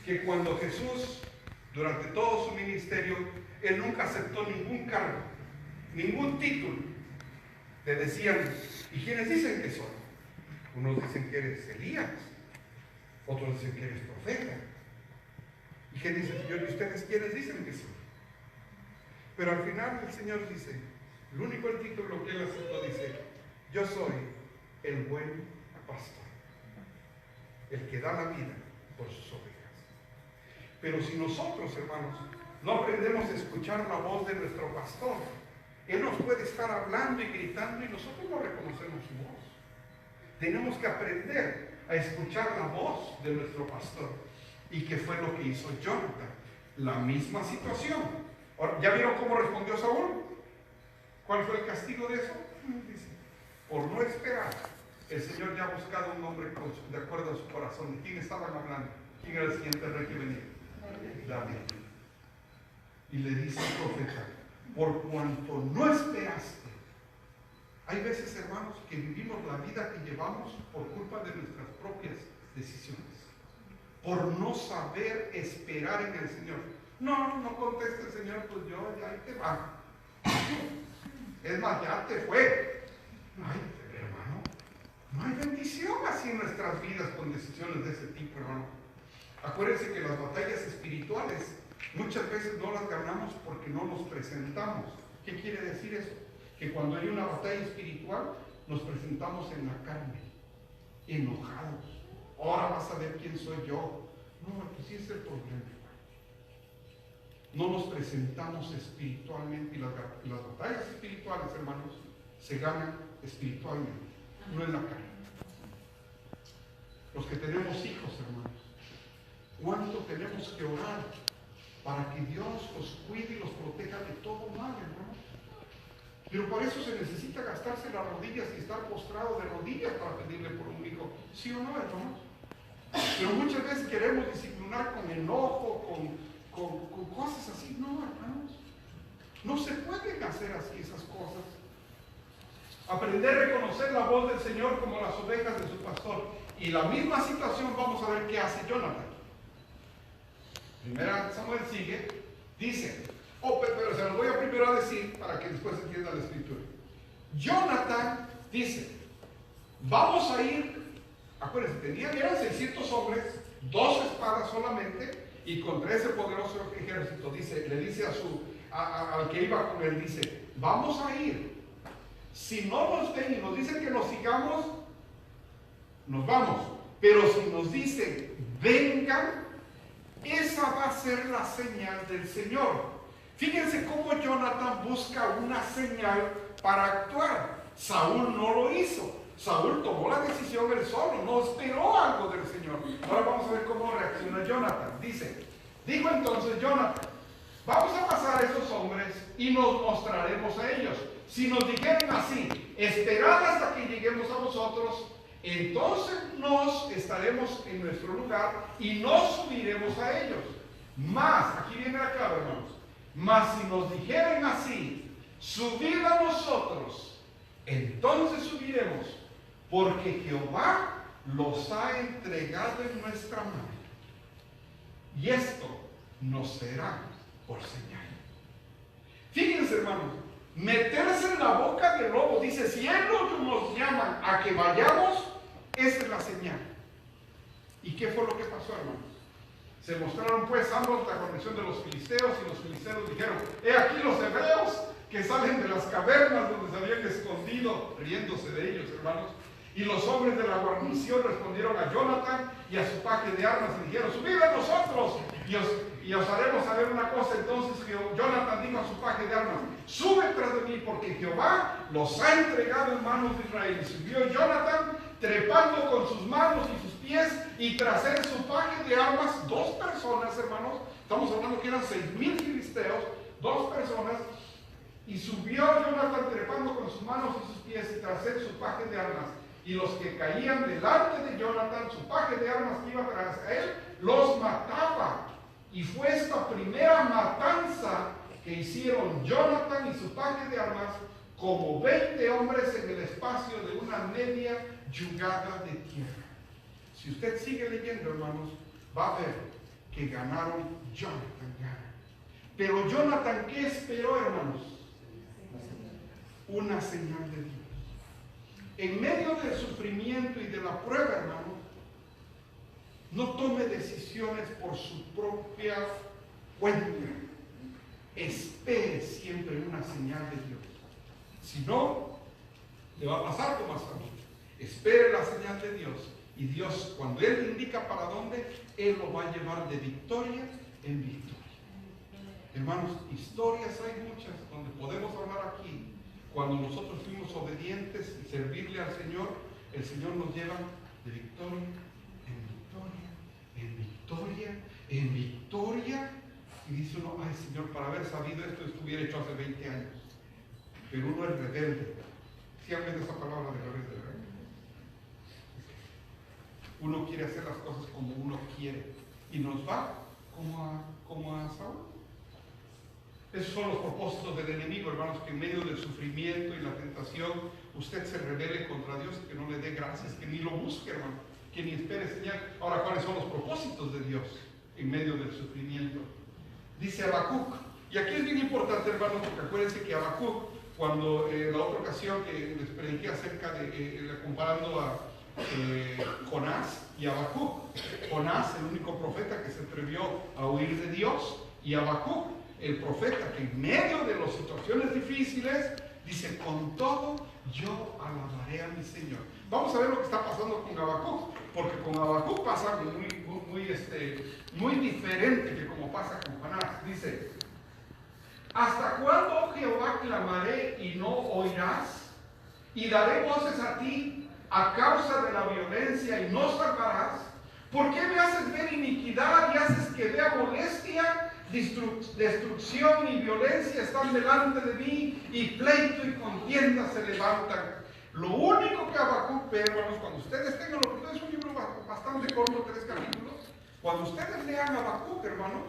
que cuando Jesús, durante todo su ministerio, Él nunca aceptó ningún cargo, ningún título. Le decían, ¿y quiénes dicen que soy? Unos dicen que eres Elías, otros dicen que eres profeta. ¿Y qué dice el Señor? ¿Y ustedes quiénes dicen que soy? Pero al final el Señor dice, el único título que Él aceptó dice, yo soy el buen pastor, el que da la vida por sus ovejas. Pero si nosotros, hermanos, no aprendemos a escuchar la voz de nuestro pastor, Él nos puede estar hablando y gritando y nosotros no reconocemos su voz. Tenemos que aprender a escuchar la voz de nuestro pastor. ¿Y qué fue lo que hizo Jonathan? La misma situación. Ahora, ¿ya vieron cómo respondió Saúl? ¿Cuál fue el castigo de eso? Dice, por no esperar, el Señor ya ha buscado un hombre de acuerdo a su corazón. ¿De quién estaban hablando? ¿Quién era el siguiente rey que venía? David. Y le dice el profeta, por cuanto no esperaste. Hay veces, hermanos, que vivimos la vida que llevamos por culpa de nuestras propias decisiones, por no saber esperar en el Señor. No conteste el Señor, pues yo ya ahí te va. Es más, ya te fue. Ay, hermano, no hay bendición así en nuestras vidas con decisiones de ese tipo, hermano. Acuérdense que las batallas espirituales muchas veces no las ganamos porque no nos presentamos. ¿Qué quiere decir eso? Que cuando hay una batalla espiritual nos presentamos en la carne, enojados. Ahora vas a ver quién soy yo. No, pues sí es el problema. No nos presentamos espiritualmente y las batallas espirituales, hermanos, se ganan espiritualmente, no en la carne. Los que tenemos hijos, hermanos, ¿cuánto tenemos que orar para que Dios los cuide y los proteja de todo mal, hermanos? Pero para eso se necesita gastarse las rodillas y estar postrado de rodillas para pedirle por un hijo. ¿Sí o no, hermanos? Pero muchas veces queremos disciplinar con enojo, con cosas así. No, hermanos. No se pueden hacer así esas cosas. Aprender a reconocer la voz del Señor como las ovejas de su pastor. Y la misma situación vamos a ver qué hace Jonathan. Primera Samuel sigue, dice, pero se los voy a primero a decir para que después entienda la escritura. Jonathan dice, vamos a ir, acuérdense, eran 600 hombres, 2 espadas solamente, y contra ese poderoso ejército, le dice al que iba con él, dice, vamos a ir. Si no nos ven y nos dicen que nos sigamos, nos vamos. Pero si nos dicen, vengan, esa va a ser la señal del Señor. Fíjense cómo Jonathan busca una señal para actuar. Saúl no lo hizo. Saúl tomó la decisión él solo, no esperó algo del Señor. Ahora vamos a ver cómo reacciona Jonathan. Dijo entonces Jonathan, vamos a pasar a estos hombres y nos mostraremos a ellos. Si nos dijeran así, esperad hasta que lleguemos a vosotros, entonces nos estaremos en nuestro lugar y nos subiremos a ellos. Mas, aquí viene la clave, hermanos, mas si nos dijeren así, subid a nosotros, entonces subiremos, porque Jehová los ha entregado en nuestra mano. Y esto nos será por señal. Fíjense, hermanos, meterse en la boca del lobo, dice, si él nos llama a que vayamos, esa es la señal. ¿Y qué fue lo que pasó, hermanos? Se mostraron pues ambos la condición de los filisteos, y los filisteos dijeron, he aquí los hebreos que salen de las cavernas donde se habían escondido, riéndose de ellos, hermanos. Y los hombres de la guarnición respondieron a Jonathan y a su paje de armas y dijeron, subid a nosotros y os haremos saber una cosa. Entonces Jonathan dijo a su paje de armas, sube tras de mí, porque Jehová los ha entregado en manos de Israel. Y subió Jonathan, trepando con sus manos y sus pies, y tras él su paje de armas, 2 personas, hermanos, estamos hablando que eran 6,000 filisteos, 2 personas, y subió Jonathan trepando con sus manos y sus pies, y tras él su paje de armas. Y los que caían delante de Jonathan, su paje de armas que iba tras él, los mataba. Y fue esta primera matanza que hicieron Jonathan y su paje de armas, como 20 hombres en el espacio de una media yugada de tierra. Si usted sigue leyendo, hermanos, va a ver que ganaron. Jonathan gana. Pero Jonathan, ¿qué esperó, hermanos? Una señal de Dios. En medio del sufrimiento y de la prueba, hermano, no tome decisiones por su propia cuenta. Espere siempre una señal de Dios. Si no, le va a pasar como hasta mí. Espere la señal de Dios. Y Dios, cuando Él le indica para dónde, Él lo va a llevar de victoria en victoria. Hermanos, historias hay muchas donde podemos hablar aquí. Cuando nosotros fuimos obedientes y servirle al Señor, el Señor nos lleva de victoria en victoria, en victoria, en victoria. Y dice uno, ay Señor, para haber sabido esto hubiera hecho hace 20 años. Pero uno es rebelde. ¿Sí han oído esa palabra de rebelde, verdad? Uno quiere hacer las cosas como uno quiere. Y nos va como a Saúl. Esos son los propósitos del enemigo, hermanos, que en medio del sufrimiento y la tentación usted se rebele contra Dios, que no le dé gracias, que ni lo busque, hermano, que ni espere señal. Ahora, ¿cuáles son los propósitos de Dios en medio del sufrimiento? Dice Habacuc, y aquí es bien importante, hermanos, porque acuérdense que Habacuc, cuando la otra ocasión que les prediqué acerca de comparando a Jonás y Habacuc, Jonás, el único profeta que se atrevió a huir de Dios, y Habacuc, el profeta que en medio de las situaciones difíciles dice, con todo yo alabaré a mi Señor. Vamos a ver lo que está pasando con Habacuc, porque con Habacuc pasa algo muy diferente que como pasa con Jonás. Dice, ¿hasta cuándo, oh Jehová, clamaré y no oirás? Y daré voces a ti a causa de la violencia y no salvarás. ¿Por qué me haces ver iniquidad y haces que vea molestia? Destrucción y violencia están delante de mí, y pleito y contienda se levantan. Lo único que Habacuc ve, hermanos, cuando ustedes tengan la oportunidad, es un libro bastante corto, 3 capítulos. Cuando ustedes lean Habacuc, hermanos,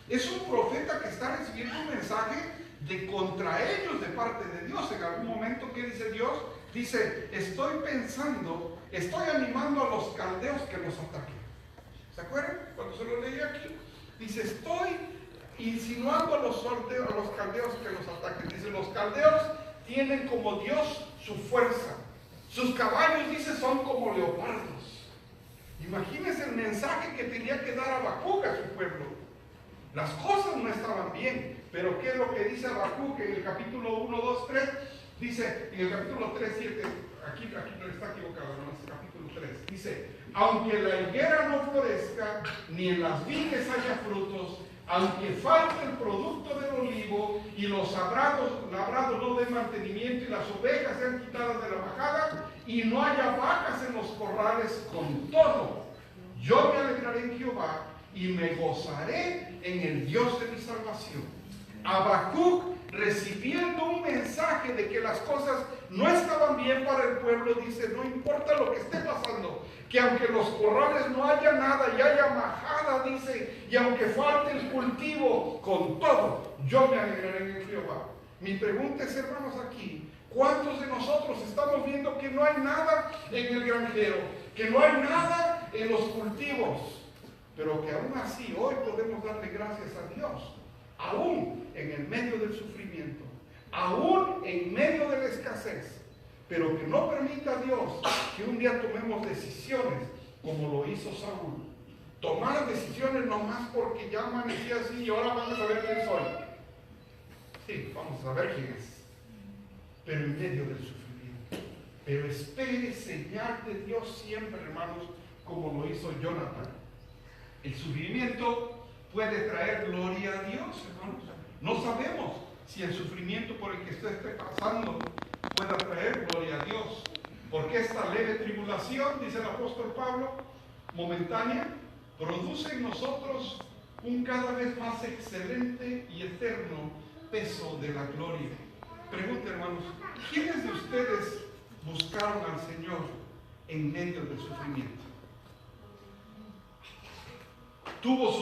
es un profeta que está recibiendo un mensaje de contra ellos de parte de Dios. En algún momento, ¿qué dice Dios? Dice, estoy animando a los caldeos que los ataquen. ¿Se acuerdan? Cuando se lo leí aquí, dice, estoy insinuando a los caldeos que los ataquen. Dice, los caldeos tienen como Dios su fuerza. Sus caballos, dice, son como leopardos. Imagínense el mensaje que tenía que dar Habacuc a su pueblo. Las cosas no estaban bien, pero ¿qué es lo que dice Habacuc en el capítulo 1, 2, 3? Dice, en el capítulo 3, 7, aquí no está equivocado, no, es el capítulo 3. Dice, aunque la higuera no florezca, ni en las vides haya frutos, aunque falte el producto del olivo, y los labrados no den mantenimiento, y las ovejas sean quitadas de la majada, y no haya vacas en los corrales, con todo, yo me alegraré en Jehová, y me gozaré en el Dios de mi salvación. Habacuc, recibiendo un mensaje mensaje de que las cosas no estaban bien para el pueblo, dice, no importa lo que esté pasando, que aunque en los corrales no haya nada y haya majada, dice, y aunque falte el cultivo, con todo, yo me alegraré en Jehová. Mi pregunta es, hermanos, aquí, ¿cuántos de nosotros estamos viendo que no hay nada en el granjero, que no hay nada en los cultivos, pero que aún así hoy podemos darle gracias a Dios, aún en el medio del sufrimiento, aún en medio de la escasez, pero que no permita a Dios que un día tomemos decisiones como lo hizo Saúl? Tomar decisiones nomás porque ya amanecía así y ahora vamos a ver quién soy. Sí, vamos a ver quién es. Pero en medio del sufrimiento. Pero espere señal de Dios siempre, hermanos, como lo hizo Jonathan. El sufrimiento puede traer gloria a Dios, hermanos. No sabemos si el sufrimiento por el que usted esté pasando pueda traer gloria a Dios. Porque esta leve tribulación, dice el apóstol Pablo, momentánea, produce en nosotros un cada vez más excelente y eterno peso de la gloria. Pregunta, hermanos, ¿quiénes de ustedes buscaron al Señor en medio del sufrimiento? ¿Tuvo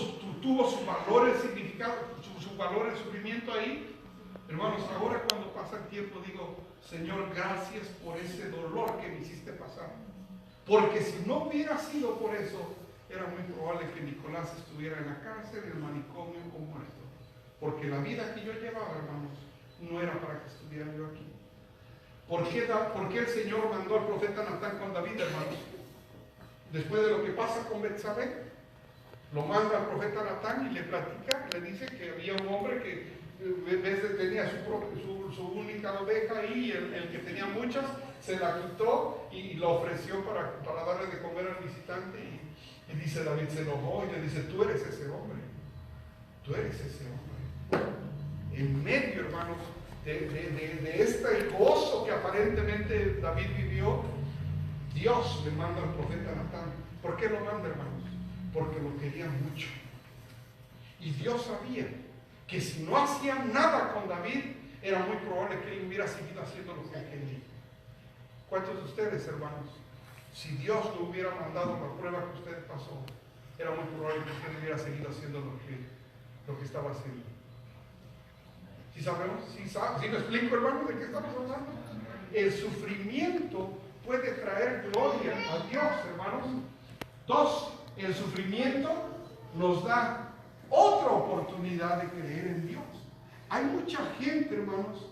su valor el significado, su valor el sufrimiento ahí? Hermanos, ahora cuando pasa el tiempo digo, Señor, gracias por ese dolor que me hiciste pasar. Porque si no hubiera sido por eso, era muy probable que Nicolás estuviera en la cárcel, en el manicomio o muerto. Porque la vida que yo llevaba, hermanos, no era para que estuviera yo aquí. ¿Por qué el Señor mandó al profeta Natán con David, hermanos? Después de lo que pasa con Betsabé, lo manda al profeta Natán y le platica, le dice que había un hombre que tenía su única oveja ahí, y el que tenía muchas se la quitó y la ofreció para darle de comer al visitante. Y dice David, se enojó y le dice, tú eres ese hombre, tú eres ese hombre. En medio, hermanos, de este gozo que aparentemente David vivió, Dios le manda al profeta Natán. ¿Por qué lo manda, hermanos? Porque lo quería mucho. Y Dios sabía que si no hacía nada con David, era muy probable que él hubiera seguido haciendo lo que él quería. ¿Cuántos de ustedes, hermanos, si Dios no hubiera mandado la prueba que usted pasó, era muy probable que usted hubiera seguido haciendo lo que estaba haciendo? ¿Sí sabemos? ¿Sí me explico, hermanos, de qué estamos hablando? El sufrimiento puede traer gloria a Dios, hermanos. 2, el sufrimiento nos da otra oportunidad de creer en Dios. Hay mucha gente, hermanos,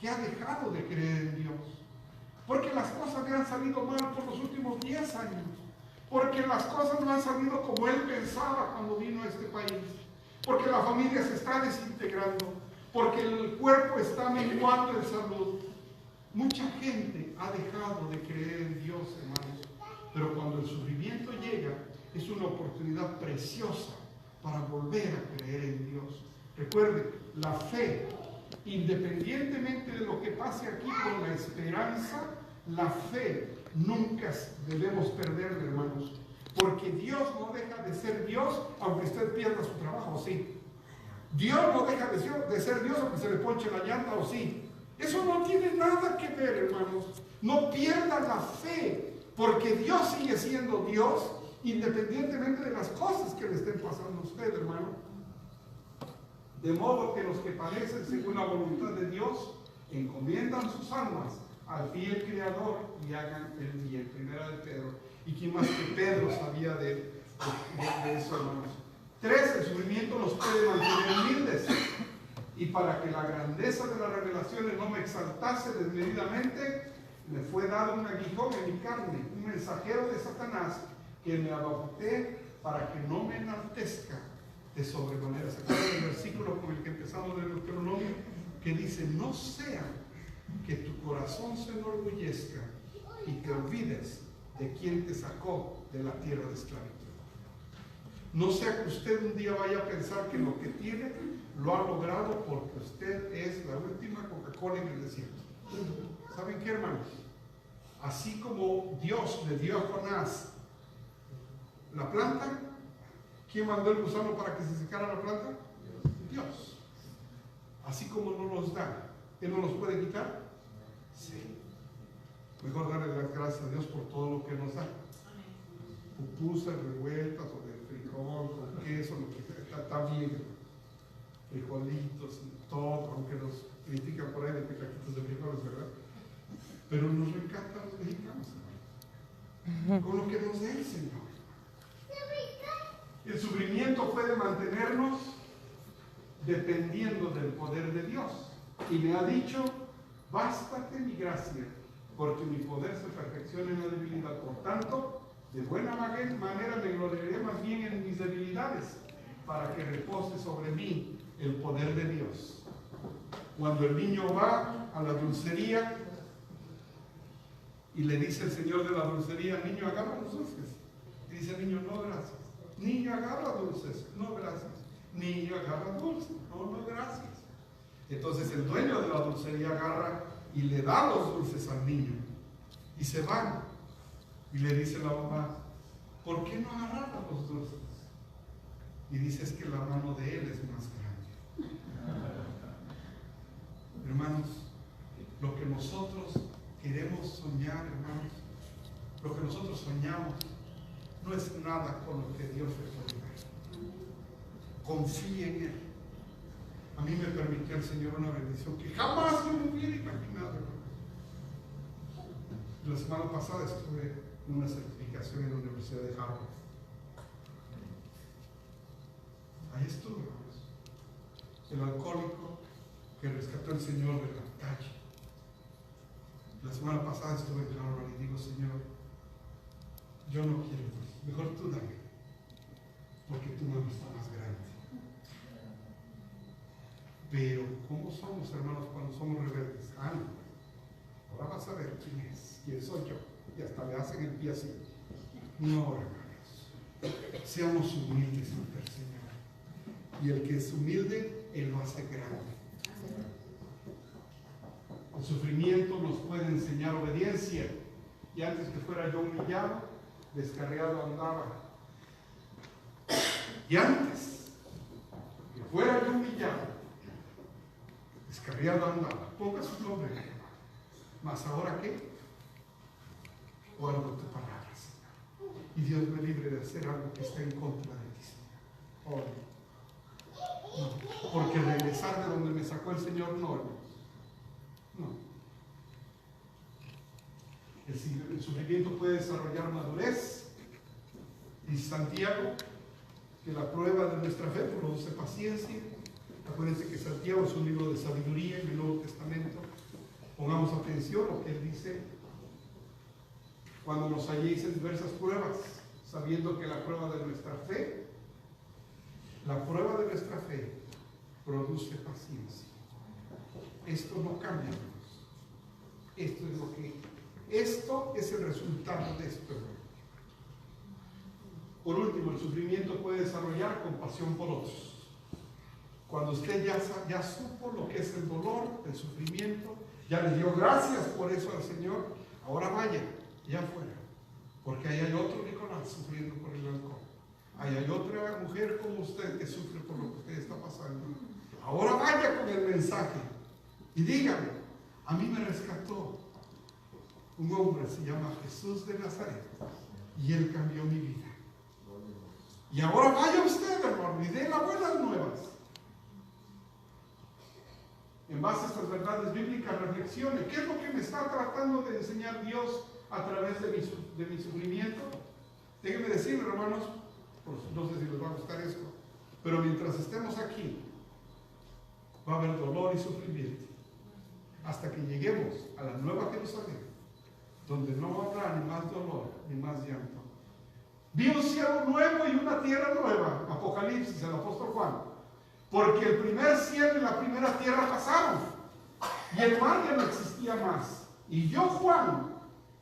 que ha dejado de creer en Dios porque las cosas le han salido mal por los últimos 10 años, porque las cosas no han salido como él pensaba cuando vino a este país, porque la familia se está desintegrando, porque el cuerpo está menguando en salud. Mucha gente ha dejado de creer en Dios, hermanos, pero cuando el sufrimiento llega, es una oportunidad preciosa para volver a creer en Dios. Recuerde, la fe, independientemente de lo que pase aquí con la esperanza, la fe nunca debemos perderla, hermanos, porque Dios no deja de ser Dios aunque usted pierda su trabajo, sí. Dios no deja de ser Dios aunque se le ponche la llanta, o sí. Eso no tiene nada que ver, hermanos. No pierda la fe, porque Dios sigue siendo Dios independientemente de las cosas que le estén pasando a usted, hermano. De modo que los que padecen según la voluntad de Dios encomiendan sus almas al fiel Creador y hagan el bien. Primera de Pedro. ¿Y quién más que Pedro sabía de eso, hermanos? 3, el sufrimiento nos puede mantener humildes. Y para que la grandeza de las revelaciones no me exaltase desmedidamente, me fue dado un aguijón en mi carne, un mensajero de Satanás, que me adopté para que no me enaltezca de sobremanera. ¿Se acuerdan del versículo con el que empezamos del Deuteronomio? Que dice, no sea que tu corazón se enorgullezca y te olvides de quien te sacó de la tierra de esclavitud. No sea que usted un día vaya a pensar que lo que tiene lo ha logrado porque usted es la última Coca-Cola en el desierto. ¿Saben qué, hermanos? Así como Dios le dio a Jonás la planta, ¿quién mandó el gusano para que se secara la planta? Dios. Así como no nos da ¿Él no los puede quitar? Sí. Mejor darle las gracias a Dios por todo lo que nos da. Pupusas, revueltas, o de frijol, con queso, lo que sea, está bien. Frijolitos, todo, aunque nos critican por ahí de taquitos de frijoles, ¿verdad? Pero nos encanta a los mexicanos, hermano, con lo que nos dé el Señor. El sufrimiento puede mantenernos dependiendo del poder de Dios. Y me ha dicho, bástate mi gracia, porque mi poder se perfecciona en la debilidad. Por tanto, de buena manera me gloriaré más bien en mis debilidades, para que repose sobre mí el poder de Dios. Cuando el niño va a la dulcería y le dice el señor de la dulcería, niño, agarra los dulces. Y dice el niño, no, gracias. Niño, agarra dulces. No, gracias. Niño, agarra dulces. No, no, gracias. Entonces el dueño de la dulcería agarra y le da los dulces al niño. Y se van. Y le dice la mamá, ¿por qué no agarrar los dulces? Y dice, es que la mano de él es más grande. Hermanos, lo que nosotros queremos soñar, hermanos, lo que nosotros soñamos, no es nada con lo que Dios le puede dar. Confíe en Él. A mí me permitió el Señor una bendición que jamás yo me hubiera imaginado. La semana pasada estuve en una certificación en la Universidad de Harvard. Ahí estuve, hermanos. El alcohólico que rescató el Señor de la calle. La semana pasada estuve en Harvard y digo, Señor, yo no quiero más. Mejor tú dame, porque tu mano está más grande. Pero, ¿cómo somos, hermanos, cuando somos rebeldes? Ah, no. Ahora vas a ver quién soy yo. Y hasta le hacen el pie así. No, hermanos. Seamos humildes ante el Señor. Y el que es humilde, Él lo hace grande. El sufrimiento nos puede enseñar obediencia. Y antes que fuera yo humillado, descarriado andaba. Y antes que fuera yo humillado, descarriado andaba. Ponga su nombre. Mas ahora qué? Guardo tu palabra, Señor. Y Dios me libre de hacer algo que esté en contra de ti, Señor. Oh, no. Porque regresar de donde me sacó el Señor, no, hermanos. No. El sufrimiento puede desarrollar madurez. Y Santiago, que la prueba de nuestra fe produce paciencia. Acuérdense que Santiago es un libro de sabiduría en el Nuevo Testamento. Pongamos atención a lo que él dice. Cuando nos halléis en diversas pruebas, sabiendo que la prueba de nuestra fe produce paciencia. Esto no cambia, hermanos. Esto es el resultado de esto. Por último, el sufrimiento puede desarrollar compasión por otros. Cuando usted ya supo lo que es el dolor, el sufrimiento, ya le dio gracias por eso al Señor, ahora vaya, ya afuera, porque ahí hay otro Nicolás sufriendo por el alcohol. Ahí hay otra mujer como usted que sufre por lo que usted está pasando. Ahora vaya con el mensaje y dígame, a mí me rescató un hombre, se llama Jesús de Nazaret, y él cambió mi vida. Y ahora vaya usted, hermano, y dé las buenas nuevas. En base a estas verdades bíblicas, reflexione. ¿Qué es lo que me está tratando de enseñar Dios a través de mi sufrimiento? Déjenme decirle, hermanos, no sé si les va a gustar esto, pero mientras estemos aquí, va a haber dolor y sufrimiento. Hasta que lleguemos a la nueva Jerusalén, donde no habrá ni más dolor, ni más llanto. Vi un cielo nuevo y una tierra nueva. Apocalipsis, el apóstol Juan. Porque el primer cielo y la primera tierra pasaron. Y el mar ya no existía más. Y yo, Juan,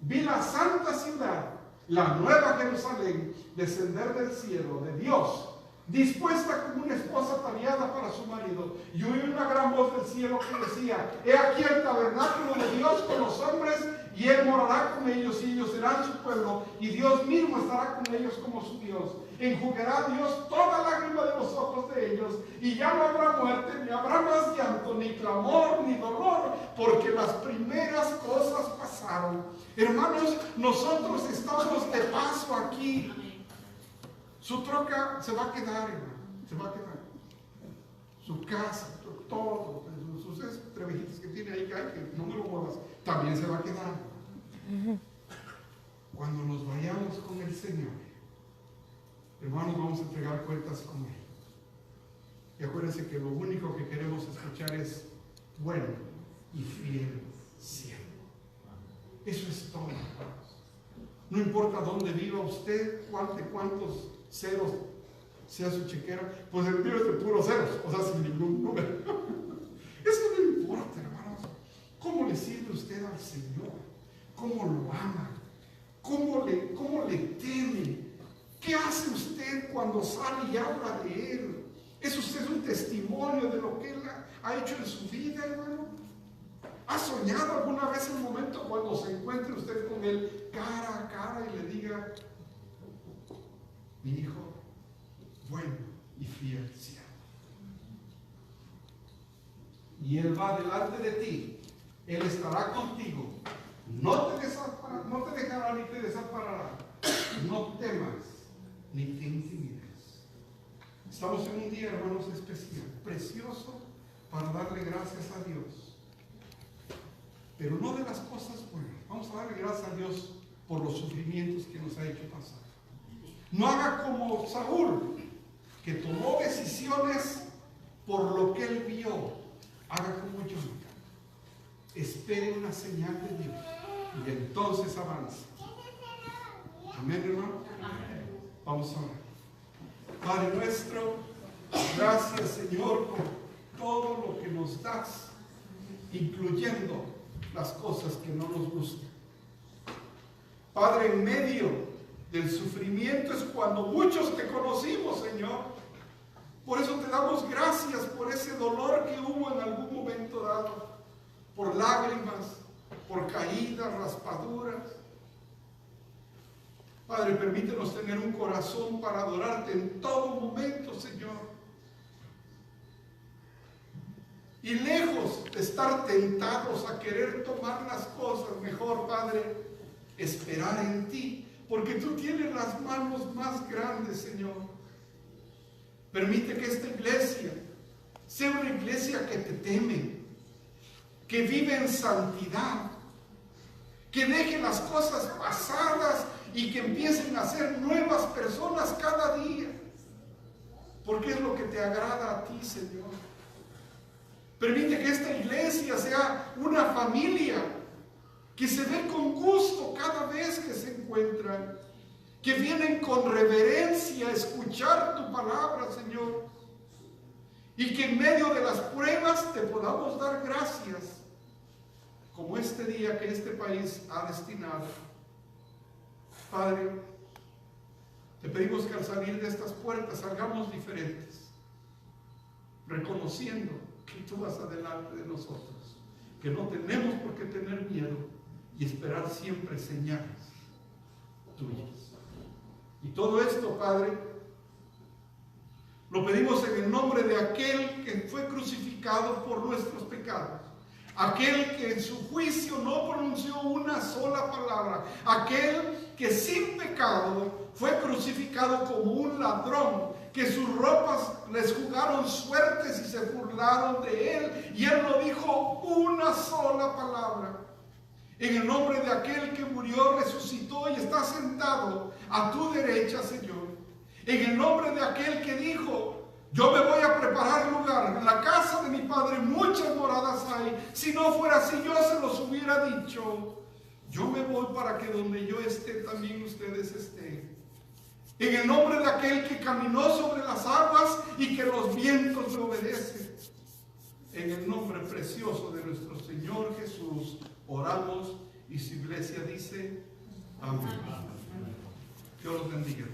vi la santa ciudad, la nueva Jerusalén, descender del cielo de Dios, dispuesta como una esposa ataviada para su marido. Y oí una gran voz del cielo que decía: he aquí el tabernáculo de Dios con los hombres, y Él morará con ellos, y ellos serán su pueblo, y Dios mismo estará con ellos como su Dios. Enjugará Dios toda lágrima de los ojos de ellos, y ya no habrá muerte, ni habrá más llanto, ni clamor, ni dolor, porque las primeras cosas pasaron. Hermanos, nosotros estamos de paso aquí. Su troca se va a quedar, hermano, se va a quedar. Su casa, todo, sus trevejitos que tiene ahí, que no me lo muevas, también se va a quedar. Cuando nos vayamos con el Señor, hermanos, vamos a entregar cuentas con Él. Y acuérdense que lo único que queremos escuchar es: bueno y fiel siervo. Eso es todo, hermanos. No importa dónde viva usted, cuántos ceros sea su chequera, pues el mío es de puros ceros, o sea, sin ningún número. Eso no importa, hermanos. ¿Cómo le sirve usted al Señor? ¿Cómo lo ama? ¿Cómo le teme? ¿Qué hace usted cuando sale y habla de Él? ¿Es usted un testimonio de lo que Él ha hecho en su vida, hermano? ¿Ha soñado alguna vez el momento cuando se encuentre usted con Él cara a cara y le diga: mi hijo, bueno y fiel siervo? Y Él va delante de ti, Él estará contigo, no te dejará ni te desamparará. No temas ni te intimides. Estamos en un día, hermanos, especial, precioso, para darle gracias a Dios, pero no de las cosas buenas. Vamos a darle gracias a Dios por los sufrimientos que nos ha hecho pasar. No haga como Saúl, que tomó decisiones por lo que él vio. Haga como Jonatán. Espere una señal de Dios y entonces avance. Amén, hermano. Vamos a orar. Padre nuestro, gracias, Señor, por todo lo que nos das, incluyendo las cosas que no nos gustan. Padre, en medio del sufrimiento es cuando muchos te conocimos, Señor. Por eso te damos gracias por ese dolor que hubo en algún momento dado, por lágrimas, por caídas, raspaduras. Padre, permítenos tener un corazón para adorarte en todo momento, Señor. Y lejos de estar tentados a querer tomar las cosas mejor, Padre, esperar en ti, porque tú tienes las manos más grandes, Señor. Permite que esta iglesia sea una iglesia que te teme, que vive en santidad, que deje las cosas pasadas y que empiecen a ser nuevas personas cada día, porque es lo que te agrada a ti, Señor. Permite que esta iglesia sea una familia que se ve con gusto cada vez que se encuentran, que vienen con reverencia a escuchar tu palabra, Señor, y que en medio de las pruebas te podamos dar gracias, como este día que este país ha destinado. Padre, te pedimos que al salir de estas puertas salgamos diferentes, reconociendo que tú vas adelante de nosotros, que no tenemos por qué tener miedo y esperar siempre señales tuyas. Y todo esto, Padre, lo pedimos en el nombre de aquel que fue crucificado por nuestros pecados, aquel que en su juicio no pronunció una sola palabra, aquel que sin pecado fue crucificado como un ladrón, que sus ropas les jugaron suertes y se burlaron de él, y él no dijo una sola palabra. En el nombre de aquel que murió, resucitó y está sentado a tu derecha, Señor. En el nombre de aquel que dijo: yo me voy a preparar lugar, en la casa de mi Padre muchas moradas hay. Si no fuera así, yo se los hubiera dicho. Yo me voy para que donde yo esté, también ustedes estén. En el nombre de aquel que caminó sobre las aguas y que los vientos le obedecen. En el nombre precioso de nuestro Señor Jesús oramos, y su iglesia dice amén. Dios los bendiga.